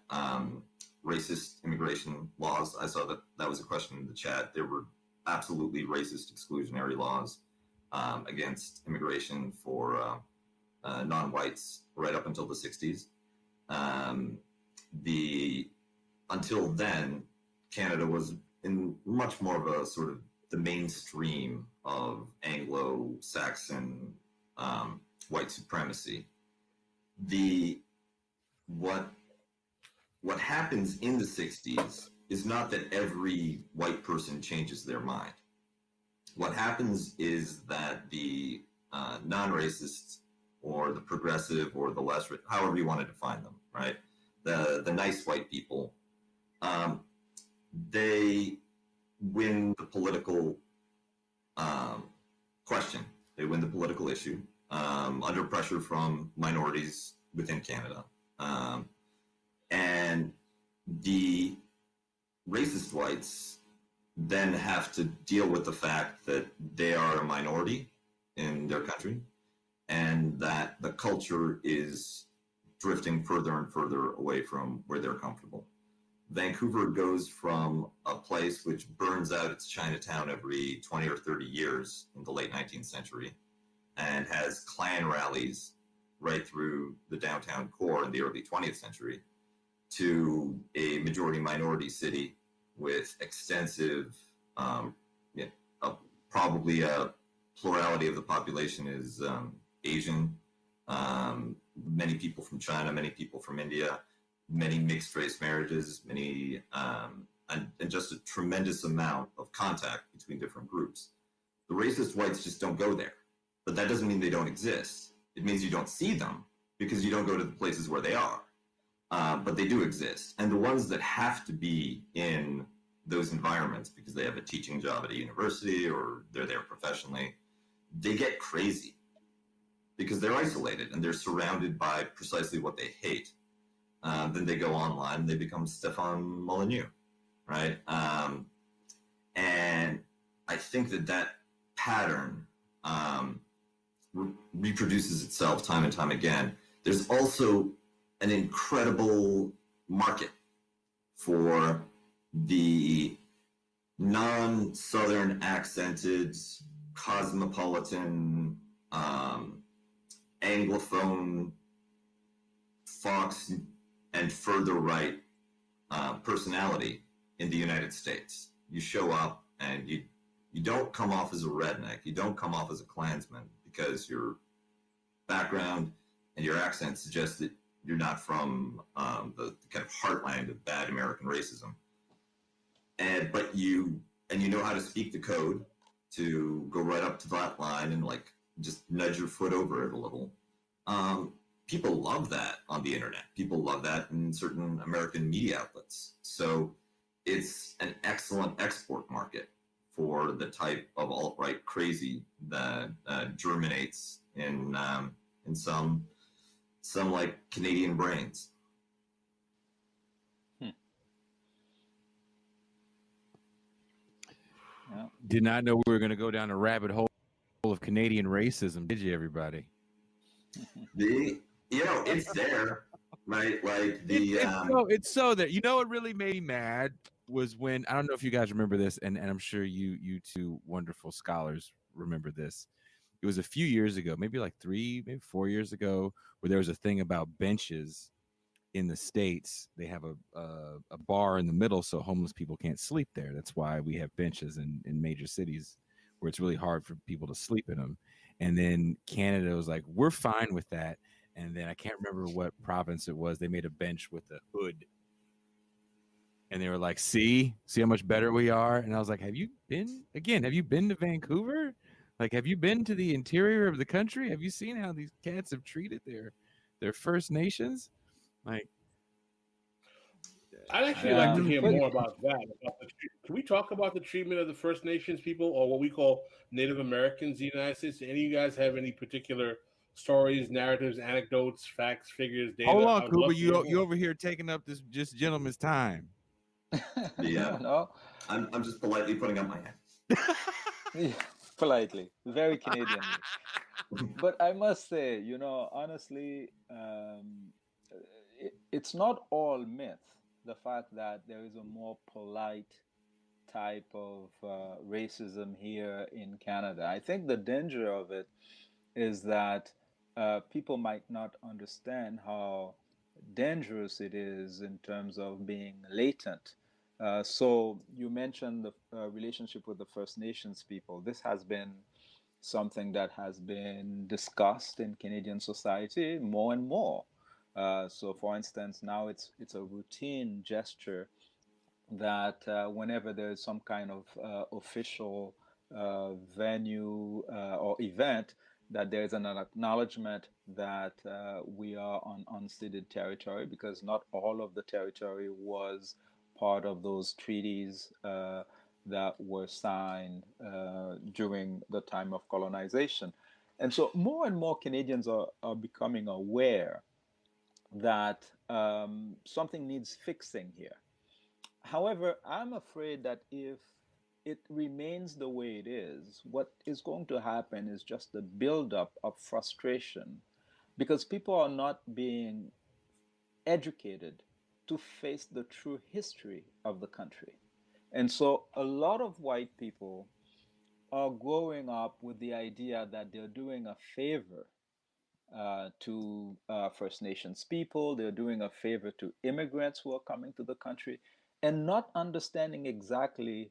racist immigration laws, I saw that was a question in the chat. There were absolutely racist exclusionary laws against immigration for non-whites right up until the 60s. Until then, Canada was in much more of a sort of the mainstream of Anglo-Saxon white supremacy. What happens in the 60s is not that every white person changes their mind. What happens is that the non-racist or the progressive or the less, however you want to define them, right? The nice white people, they win the political question. They win the political issue under pressure from minorities within Canada. And the racist whites then have to deal with the fact that they are a minority in their country and that the culture is drifting further and further away from where they're comfortable. Vancouver goes from a place which burns out its Chinatown every 20 or 30 years in the late 19th century and has Klan rallies right through the downtown core in the early 20th century to a majority minority city with extensive, probably a plurality of the population is Asian, many people from China, many people from India, many mixed race marriages, many, and just a tremendous amount of contact between different groups. The racist whites just don't go there, but that doesn't mean they don't exist. It means you don't see them because you don't go to the places where they are. But they do exist. And the ones that have to be in those environments because they have a teaching job at a university or they're there professionally, they get crazy because they're isolated and they're surrounded by precisely what they hate. Then they go online and they become Stefan Molyneux, right? And I think that pattern reproduces itself time and time again. There's also an incredible market for the non-Southern accented cosmopolitan, Anglophone, Fox, and further right personality in the United States. You show up and you don't come off as a redneck. You don't come off as a Klansman because your background and your accent suggests that you're not from the kind of heartland of bad American racism. But you know how to speak the code to go right up to that line and like just nudge your foot over it a little. People love that on the internet. People love that in certain American media outlets. So it's an excellent export market for the type of alt-right crazy that germinates in some like Canadian brains. Yeah. Did not know we were going to go down a rabbit hole of Canadian racism, did you, everybody? It's there, right? Like it's so that, you know, what really made me mad was when, I don't know if you guys remember this, and I'm sure you two wonderful scholars remember this. It was a few years ago, maybe like maybe 4 years ago, where there was a thing about benches in the States. They have a bar in the middle so homeless people can't sleep there. That's why we have benches in major cities where it's really hard for people to sleep in them. And then Canada was like, we're fine with that. And then I can't remember what province it was. They made a bench with a hood. And they were like, see how much better we are? And I was like, have you been to Vancouver? Like, have you been to the interior of the country? Have you seen how these cats have treated their First Nations? Like, I'd actually like to hear more about that. Can we talk about the treatment of the First Nations people, or what we call Native Americans in the United States? Do any of you guys have any particular stories, narratives, anecdotes, facts, figures, data? Hold on, Cooper. You over here taking up this just gentleman's time. Yeah. No, I'm just politely putting up my hand. yeah, politely, very Canadian. But I must say, honestly, it's not all myth. The fact that there is a more polite type of racism here in Canada. I think the danger of it is that people might not understand how dangerous it is in terms of being latent. So you mentioned the relationship with the First Nations people. This has been something that has been discussed in Canadian society more and more. So, for instance, now it's a routine gesture that whenever there's some kind of official venue or event, that there's an acknowledgement that we are on unceded territory, because not all of the territory was part of those treaties that were signed during the time of colonization. And so more and more Canadians are becoming aware that something needs fixing here. However, I'm afraid that if it remains the way it is, what is going to happen is just the buildup of frustration, because people are not being educated to face the true history of the country. And so a lot of white people are growing up with the idea that they're doing a favor to First Nations people, they're doing a favor to immigrants who are coming to the country, and not understanding exactly,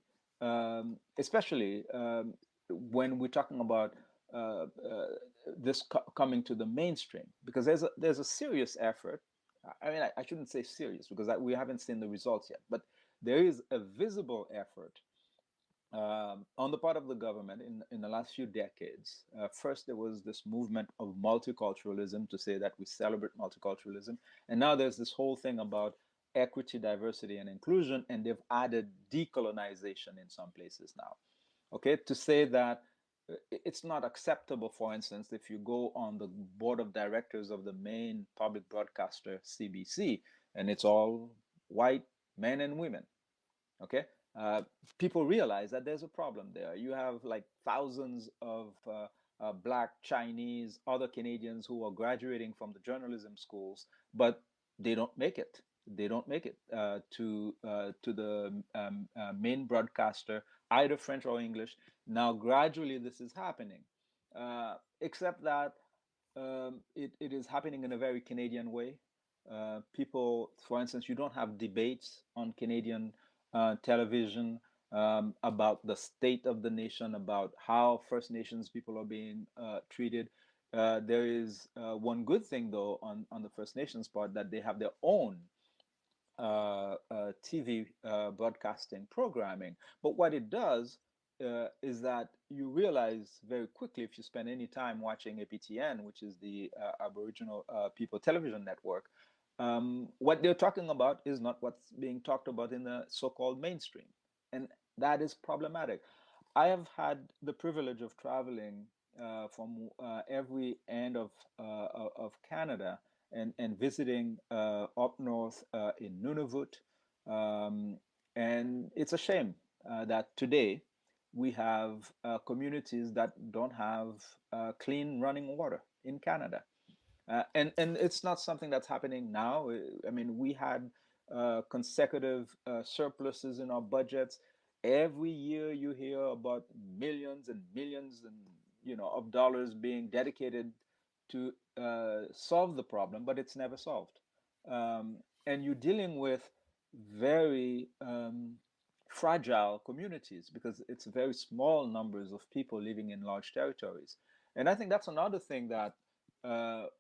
especially when we're talking about this coming to the mainstream, because there's a serious effort. I mean, I shouldn't say serious because we haven't seen the results yet, but there is a visible effort on the part of the government in the last few decades. First, there was this movement of multiculturalism, to say that we celebrate multiculturalism. And now there's this whole thing about equity, diversity, and inclusion, and they've added decolonization in some places now. Okay, to say that it's not acceptable, for instance, if you go on the board of directors of the main public broadcaster, CBC, and it's all white men and women. Okay, people realize that there's a problem there. You have like thousands of Black, Chinese, other Canadians who are graduating from the journalism schools, but they don't make it. they don't make it to the main broadcaster, either French or English. Now, gradually, this is happening, except that it is happening in a very Canadian way. People, for instance, you don't have debates on Canadian television about the state of the nation, about how First Nations people are being treated. There is one good thing, though, on the First Nations part, that they have their own TV broadcasting programming. But what it does is that you realize very quickly, if you spend any time watching APTN, which is the Aboriginal People Television Network, what they're talking about is not what's being talked about in the so-called mainstream. And that is problematic. I have had the privilege of traveling from every end of Canada and visiting up north in Nunavut. And it's a shame that today we have communities that don't have clean running water in Canada. And it's not something that's happening now. I mean, we had consecutive surpluses in our budgets. Every year you hear about millions and millions and of dollars being dedicated to solve the problem, but it's never solved. And you're dealing with very fragile communities because it's very small numbers of people living in large territories. And I think that's another thing that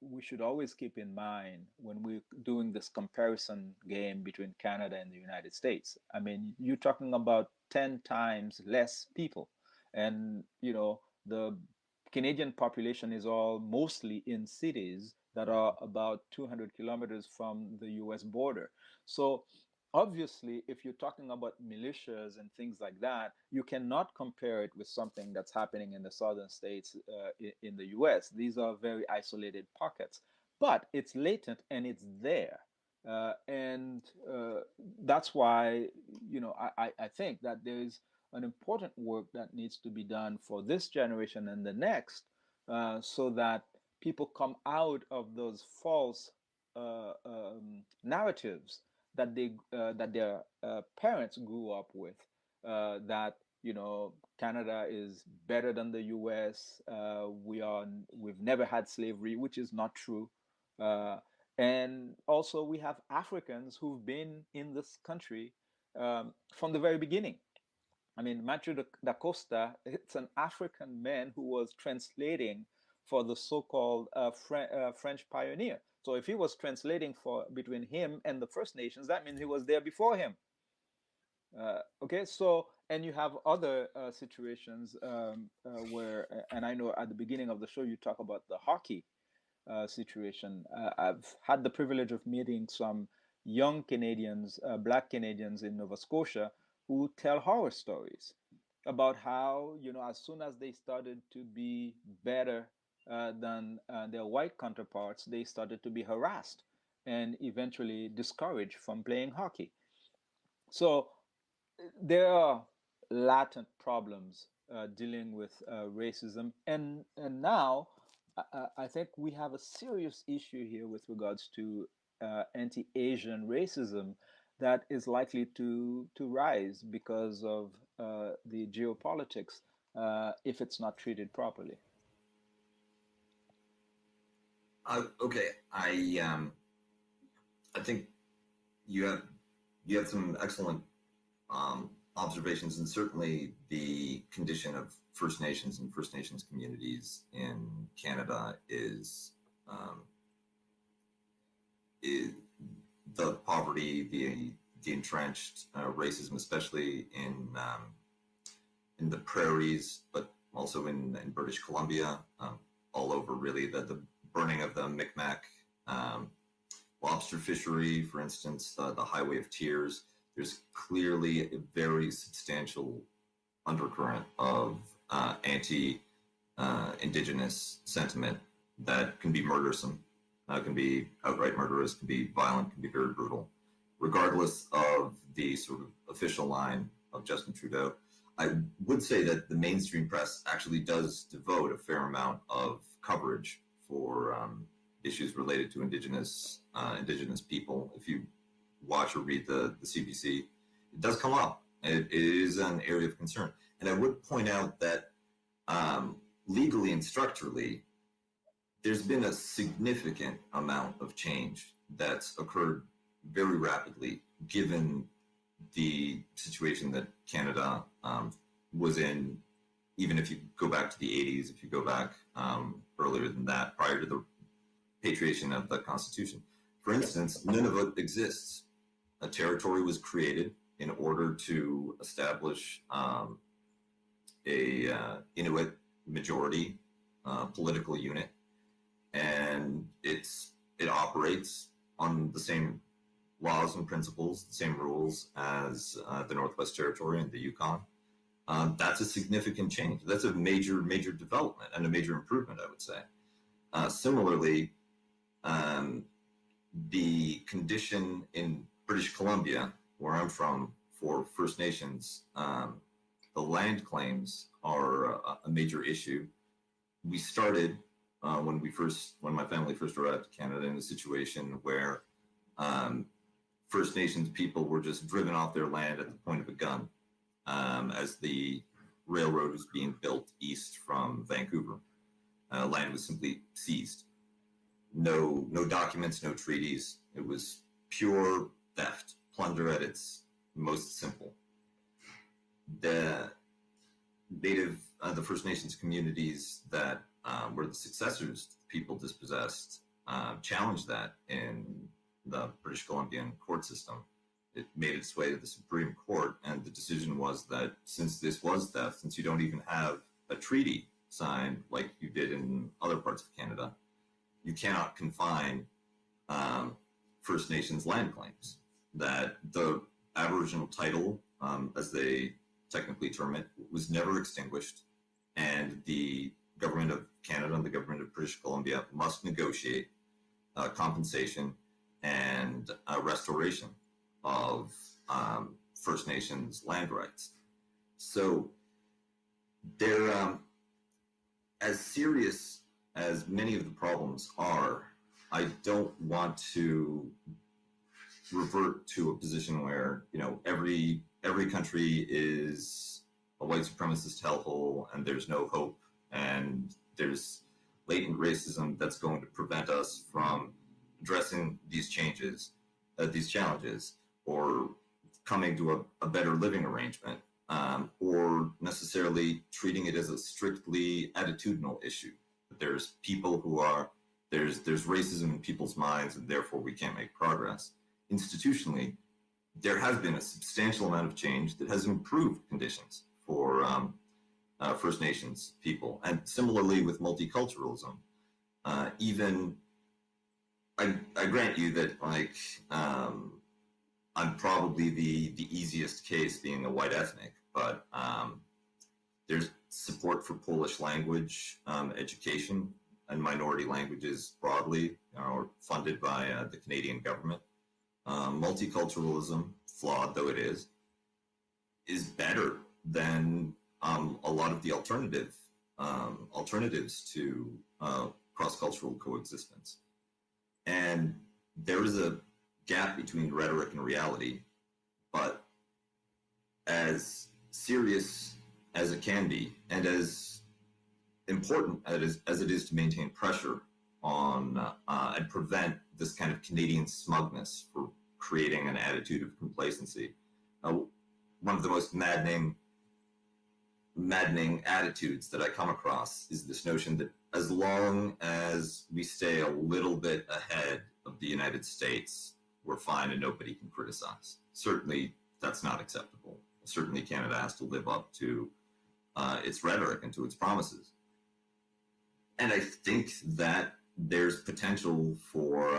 we should always keep in mind when we're doing this comparison game between Canada and the United States. I mean, you're talking about 10 times less people. And, the Canadian population is all mostly in cities that are about 200 kilometers from the US border. So obviously, if you're talking about militias and things like that, you cannot compare it with something that's happening in the southern states in the US. These are very isolated pockets, but it's latent and it's there. And that's why, I think that there is an important work that needs to be done for this generation and the next, so that people come out of those false narratives that their parents grew up with, that Canada is better than the U.S. We've never had slavery, which is not true. And also we have Africans who've been in this country from the very beginning. I mean, Matthew da Costa, it's an African man who was translating for the so-called French pioneer. So if he was translating between him and the First Nations, that means he was there before him. Okay, so, and you have other situations where, and I know at the beginning of the show you talk about the hockey situation. I've had the privilege of meeting some young Canadians, Black Canadians in Nova Scotia, who tell horror stories about how, as soon as they started to be better than their white counterparts, they started to be harassed and eventually discouraged from playing hockey. So there are latent problems dealing with racism. And now I think we have a serious issue here with regards to anti-Asian racism that is likely to rise because of the geopolitics if it's not treated properly. Okay, I think you have some excellent observations, and certainly the condition of First Nations and First Nations communities in Canada is the poverty, the entrenched racism, especially in the prairies, but also in British Columbia, all over really, the burning of the Micmac lobster fishery, for instance, the Highway of Tears. There's clearly a very substantial undercurrent of anti-Indigenous sentiment that can be murdersome, can be outright murderous, can be violent, can be very brutal, regardless of the sort of official line of Justin Trudeau. I would say that the mainstream press actually does devote a fair amount of coverage for issues related to Indigenous people. If you watch or read the CBC, it does come up. It is an area of concern. And I would point out that legally and structurally, there's been a significant amount of change that's occurred very rapidly, given the situation that Canada was in, even if you go back to the 80s, if you go back earlier than that, prior to the patriation of the Constitution. For instance, Nunavut exists. A territory was created in order to establish a Inuit majority political unit, and it operates on the same laws and principles, the same rules as the Northwest Territory and the Yukon. That's a significant change. That's a major development and a major improvement, I would say. Similarly, the condition in British Columbia, where I'm from, for First Nations, the land claims are a major issue. We started when my family first arrived to Canada in a situation where First Nations people were just driven off their land at the point of a gun as the railroad was being built east from Vancouver. Land was simply seized. No documents, no treaties. It was pure theft, plunder at its most simple. The First Nations communities that were the successors to the people dispossessed challenged that in the British Columbian court system. It made its way to the Supreme Court, and the decision was that since this was theft, since you don't even have a treaty signed like you did in other parts of Canada, you cannot confine First Nations land claims. That the Aboriginal title, as they technically term it, was never extinguished, and the government of Canada and the government of British Columbia must negotiate compensation and restoration of First Nations land rights. So they're as serious as many of the problems are. I don't want to revert to a position where, you know, every country is a white supremacist hellhole and there's no hope and there's latent racism that's going to prevent us from addressing these challenges, or coming to a better living arrangement, or necessarily treating it as a strictly attitudinal issue. There's people who are, there's racism in people's minds, and therefore we can't make progress. Institutionally, there has been a substantial amount of change that has improved conditions for First Nations people. And similarly with multiculturalism, even, I grant you that, like, I'm probably the easiest case being a white ethnic, but there's support for Polish language education and minority languages broadly, or funded by the Canadian government. Multiculturalism, flawed though it is better than a lot of the alternatives to cross-cultural coexistence. And there is a gap between rhetoric and reality, but as serious as it can be, and as important as it is to maintain pressure on and prevent this kind of Canadian smugness for creating an attitude of complacency. One of the most maddening attitudes that I come across is this notion that as long as we stay a little bit ahead of the United States, we're fine and nobody can criticize. Certainly, that's not acceptable. Certainly, Canada has to live up to its rhetoric and to its promises. And I think that there's potential for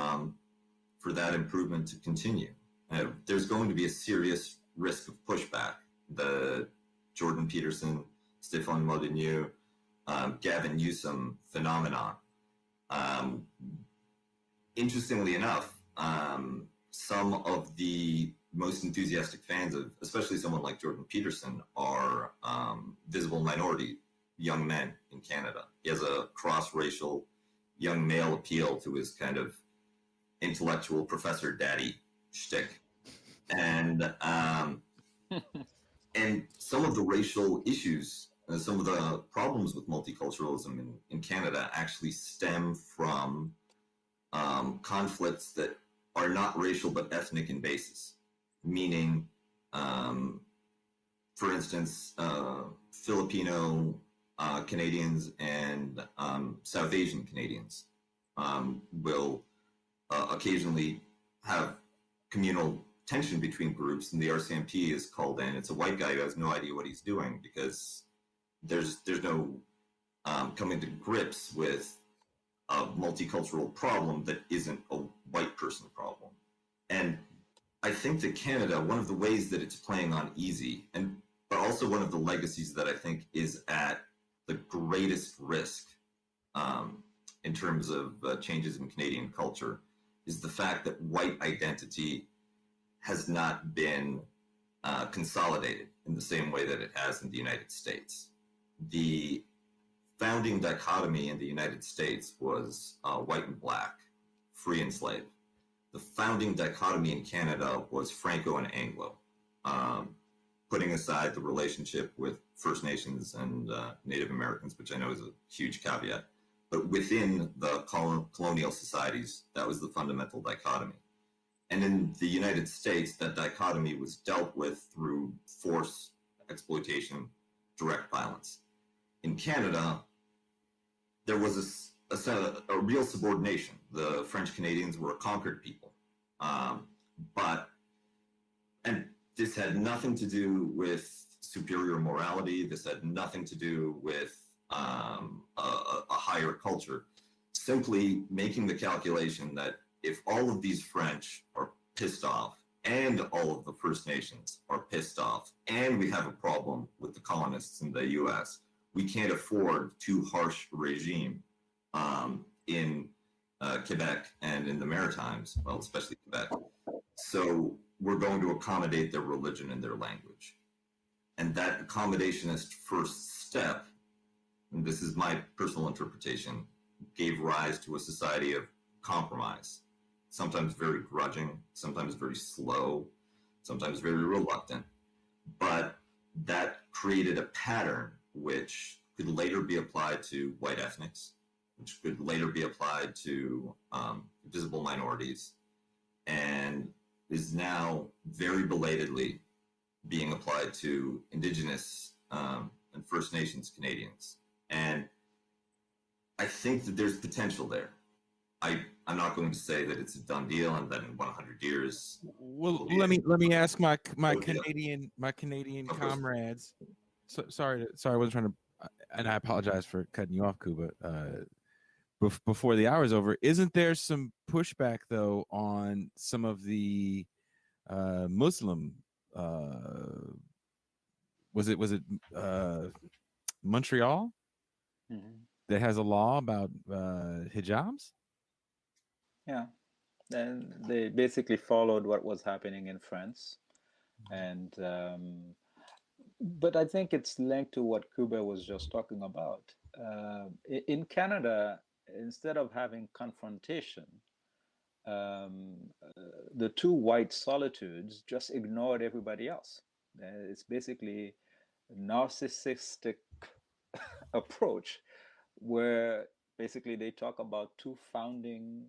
that improvement to continue. There's going to be a serious risk of pushback. The Jordan Peterson, Stéphane Molyneux, Gavin Newsom phenomenon. Interestingly enough, some of the most enthusiastic fans of, especially someone like Jordan Peterson, are visible minority young men in Canada. He has a cross-racial young male appeal to his kind of intellectual professor daddy shtick. And and some of the racial issues, some of the problems with multiculturalism in Canada actually stem from conflicts that are not racial but ethnic in basis, meaning, for instance, Filipino Canadians and South Asian Canadians will occasionally have communal tension between groups, and the RCMP is called in. It's a white guy who has no idea what he's doing because there's no coming to grips with a multicultural problem that isn't a white person problem. And I think that Canada, one of the ways that it's playing on easy, but also one of the legacies that I think is at the greatest risk in terms of changes in Canadian culture, is the fact that white identity has not been consolidated in the same way that it has in the United States. The founding dichotomy in the United States was white and black, free and slave. The founding dichotomy in Canada was Franco and Anglo, putting aside the relationship with First Nations and Native Americans, which I know is a huge caveat. But within the colonial societies, that was the fundamental dichotomy. And in the United States, that dichotomy was dealt with through force, exploitation, direct violence. In Canada, there was a real subordination. The French Canadians were a conquered people. And this had nothing to do with superior morality. This had nothing to do with a higher culture. Simply making the calculation that if all of these French are pissed off and all of the First Nations are pissed off and we have a problem with the colonists in the US, we can't afford too harsh a regime in Quebec and in the Maritimes, well, especially Quebec. So we're going to accommodate their religion and their language. And that accommodationist first step, and this is my personal interpretation, gave rise to a society of compromise, sometimes very grudging, sometimes very slow, sometimes very reluctant. But that created a pattern which could later be applied to white ethnics, which could later be applied to visible minorities, and is now very belatedly being applied to Indigenous and First Nations Canadians. And I think that there's potential there. I'm not going to say that it's a done deal and that in 100 years. Well, let me ask my Canadian comrades. Sorry, I wasn't trying to, and I apologize for cutting you off, Kuba. Before the hour is over, isn't there some pushback though on some of the Muslim? Was it Montreal that has a law about hijabs? Yeah, and they basically followed what was happening in France, and but I think it's linked to what Kuba was just talking about. In Canada, instead of having confrontation, the two white solitudes just ignored everybody else. It's basically a narcissistic approach where basically they talk about two founding,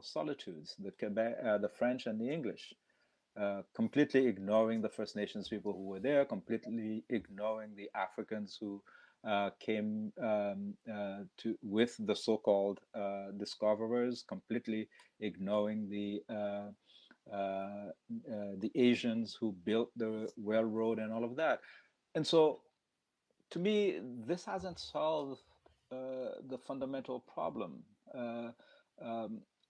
solitudes: the French and the English, completely ignoring the First Nations people who were there, completely ignoring the Africans who came with the so-called discoverers, completely ignoring the Asians who built the railroad and all of that. And so, to me, this hasn't solved the fundamental problem.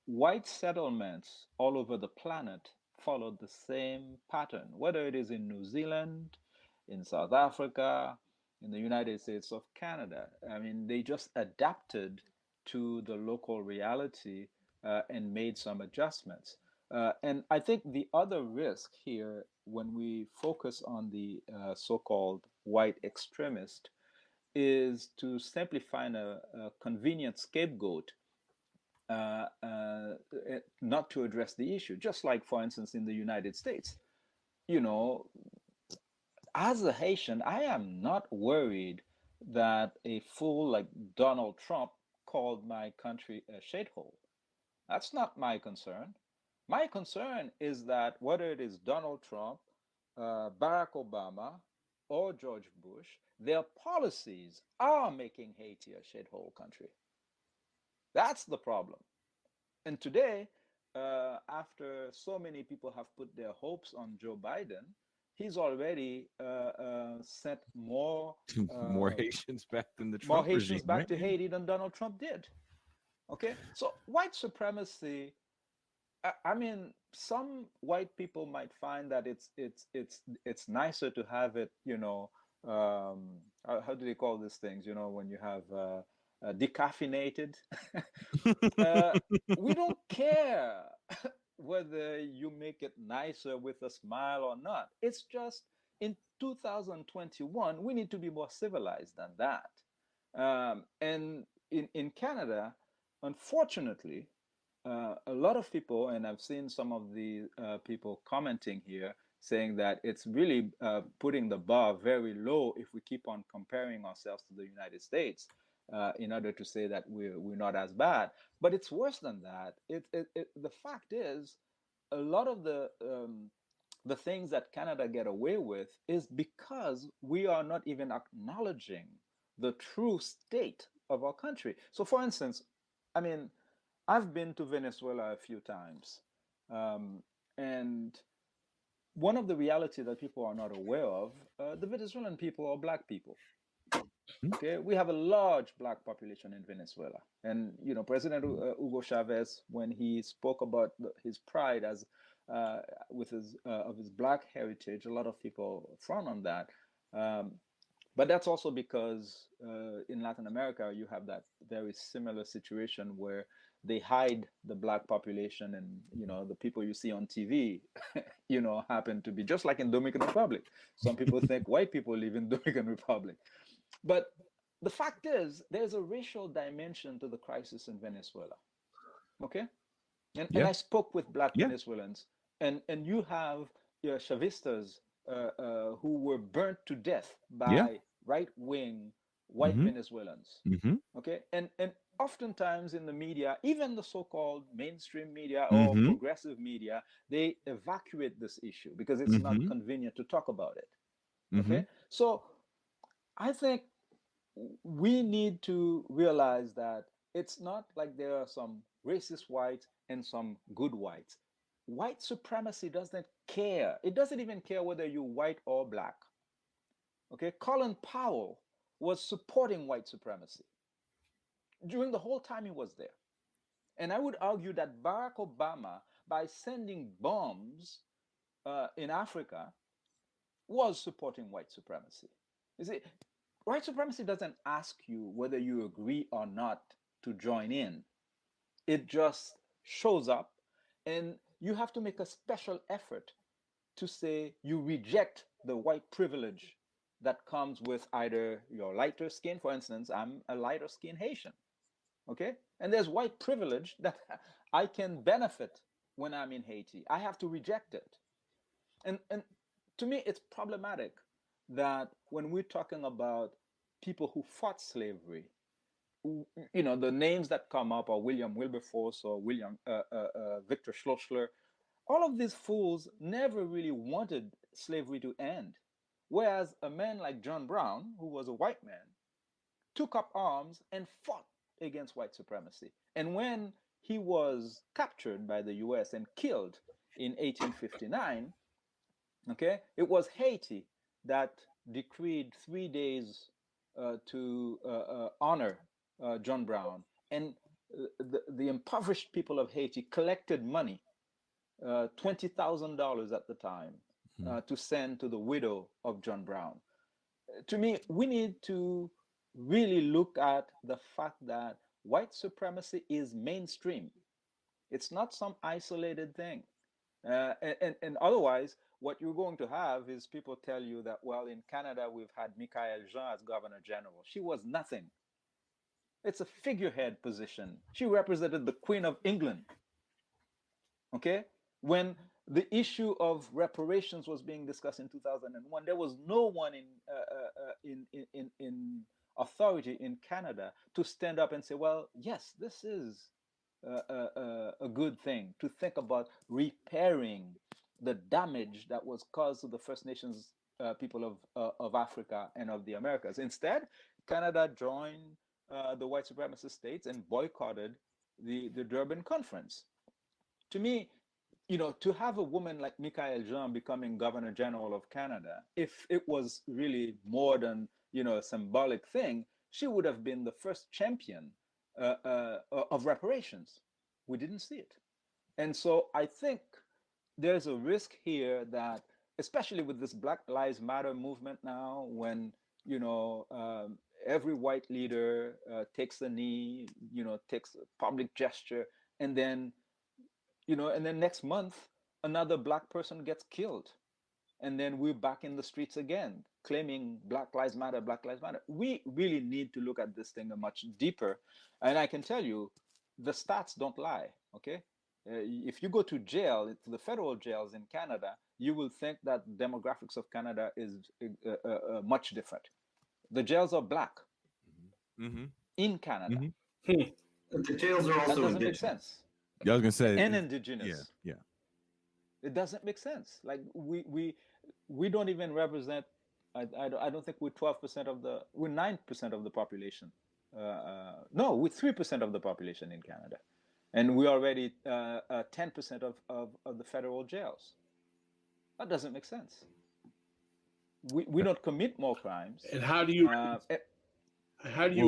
White settlements all over the planet followed the same pattern, whether it is in New Zealand, in South Africa, in the United States of Canada. I mean, they just adapted to the local reality and made some adjustments. And I think the other risk here, when we focus on the so-called white extremist, is to simply find a convenient scapegoat not to address the issue. Just like, for instance, in the United States, you know, as a Haitian, I am not worried that a fool like Donald Trump called my country a shithole. That's not my concern. My concern is that whether it is Donald Trump, Barack Obama, or George Bush, their policies are making Haiti a shithole country. That's the problem. And today, after so many people have put their hopes on Joe Biden, he's already sent more More Haitians back than the more Trump Haitians regime, back right? to Haiti than Donald Trump did. Okay, so white supremacy. I mean, some white people might find that it's nicer to have it. You know, how do they call these things? You know, when you have decaffeinated. We don't care whether you make it nicer with a smile or not. It's just in 2021, we need to be more civilized than that. And in Canada, unfortunately, a lot of people, and I've seen some of the people commenting here, saying that it's really putting the bar very low if we keep on comparing ourselves to the United States. In order to say that we're not as bad, but it's worse than that. The fact is, a lot of the things that Canada get away with is because we are not even acknowledging the true state of our country. So, for instance, I mean, I've been to Venezuela a few times, and one of the reality that people are not aware of, the Venezuelan people are black people. Okay, we have a large black population in Venezuela, and you know, President Hugo Chavez, when he spoke about his pride as with his of his black heritage, a lot of people frown on that. But that's also because in Latin America, you have that very similar situation where they hide the black population, and you know, the people you see on TV, you know, happen to be just like in Dominican Republic. Some people think white people live in Dominican Republic. But the fact is, there's a racial dimension to the crisis in Venezuela. Okay? And I spoke with black Venezuelans, and you have Chavistas who were burnt to death by right-wing white Venezuelans. Okay? And oftentimes in the media, even the so-called mainstream media or progressive media, they evacuate this issue because it's not convenient to talk about it. Okay? So I think we need to realize that it's not like there are some racist whites and some good whites. White supremacy doesn't care. It doesn't even care whether you're white or black. Okay, Colin Powell was supporting white supremacy during the whole time he was there. And I would argue that Barack Obama, by sending bombs in Africa, was supporting white supremacy. You see, white supremacy doesn't ask you whether you agree or not to join in. It just shows up, and you have to make a special effort to say you reject the white privilege that comes with either your lighter skin. For instance, I'm a lighter skin Haitian. Okay? And there's white privilege that I can benefit when I'm in Haiti. I have to reject it. And to me, it's problematic that when we're talking about people who fought slavery, you know, the names that come up are William Wilberforce or Victor Schlossler. All of these fools never really wanted slavery to end. Whereas a man like John Brown, who was a white man, took up arms and fought against white supremacy. And when he was captured by the US and killed in 1859, okay, it was Haiti that decreed 3 days to honor John Brown. And the impoverished people of Haiti collected money, $20,000 at the time, to send to the widow of John Brown. To me, we need to really look at the fact that white supremacy is mainstream. It's not some isolated thing. And otherwise, what you're going to have is people tell you that, well, in Canada, we've had Michaëlle Jean as Governor General. She was nothing. It's a figurehead position. She represented the Queen of England. Okay? When the issue of reparations was being discussed in 2001, there was no one in authority in Canada to stand up and say, well, yes, this is a good thing to think about repairing the damage that was caused to the First Nations people of Africa and of the Americas. Instead, Canada joined the white supremacist states and boycotted the Durban Conference. To me, to have a woman like Michaëlle Jean becoming Governor General of Canada, if it was really more than a symbolic thing, she would have been the first champion of reparations. We didn't see it, and so I think there's a risk here that, especially with this Black Lives Matter movement now, when every white leader takes a knee, takes a public gesture, and then next month another Black person gets killed, and then we're back in the streets again claiming Black Lives Matter, Black Lives Matter. We really need to look at this thing much deeper, and I can tell you, the stats don't lie. Okay, if you go to jail, to the federal jails in Canada, you will think that demographics of Canada is much different. The jails are Black in Canada. The jails are also that doesn't indigenous. Make sense. Yeah, I was gonna say, and indigenous. Yeah. It doesn't make sense. Like we don't even represent. I don't think we're 12% of the. We're 9% of the population. No, we're 3% of the population in Canada, and we're already 10% of the federal jails. That doesn't make sense. We don't commit more crimes. And how do you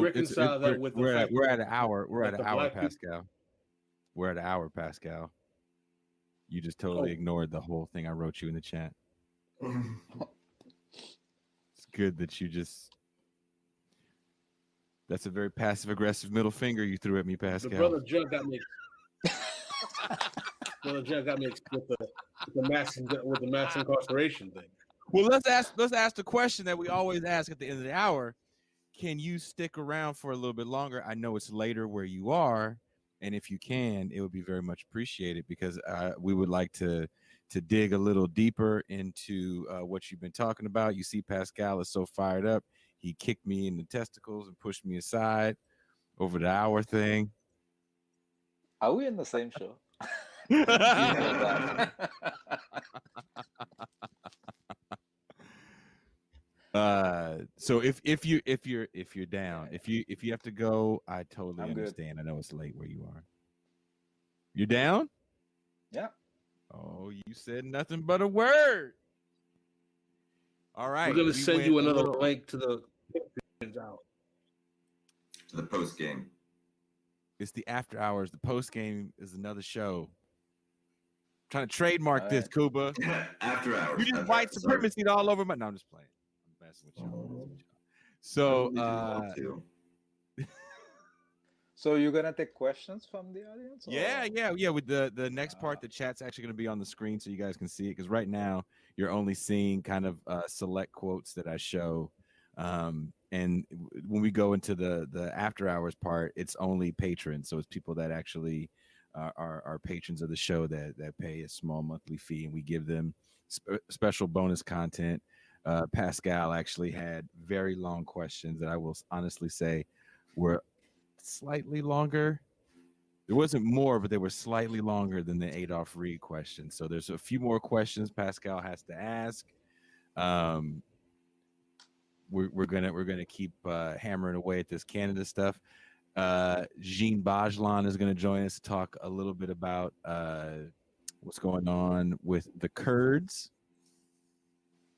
reconcile that with the fact we're at an hour? We're at an hour, Pascal. We're at an hour, Pascal. You just totally ignored the whole thing I wrote you in the chat. It's good that you just. That's a very passive-aggressive middle finger you threw at me, Pascal. The brother Jug got me. Brother Jug got me with the mass incarceration thing. Well, let's ask the question that we always ask at the end of the hour. Can you stick around for a little bit longer? I know it's later where you are, and if you can, it would be very much appreciated, because we would like to dig a little deeper into what you've been talking about. You see, Pascal is so fired up. He kicked me in the testicles and pushed me aside over the hour thing. Are we in the same show? So if you're down, if you have to go, I totally understand. I know it's late where you are. You're down? Yeah. Oh, you said nothing but a word. All right. We're gonna send you another link to the post game. It's the after hours. The post game is another show. I'm trying to trademark this, Kuba. After hours. You just white supremacy all over my. No, I'm just playing. I'm messing with y'all. So, so you're gonna take questions from the audience? Or? Yeah. With the next part, the chat's actually gonna be on the screen so you guys can see it. Because right now you're only seeing kind of select quotes that I show. And when we go into the after hours part, it's only patrons. So it's people that actually are patrons of the show that pay a small monthly fee, and we give them special bonus content. Pascal actually had very long questions that I will honestly say were slightly longer. There wasn't more, but they were slightly longer than the Adolph Reed questions. So there's a few more questions Pascal has to ask. We're gonna keep hammering away at this Canada stuff. Jean Bajlan is gonna join us to talk a little bit about what's going on with the Kurds,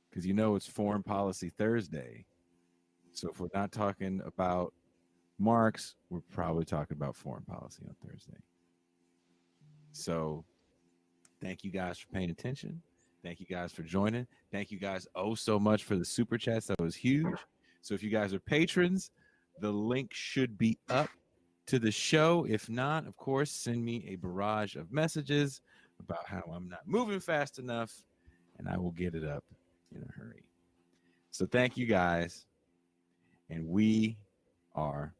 because it's Foreign Policy Thursday. So if we're not talking about Marx, we're probably talking about foreign policy on Thursday. So thank you guys for paying attention. Thank you guys for joining. Thank you guys so much for the super chats. That was huge. So if you guys are patrons, the link should be up to the show. If not, of course, send me a barrage of messages about how I'm not moving fast enough, and I will get it up in a hurry. So thank you guys, and we are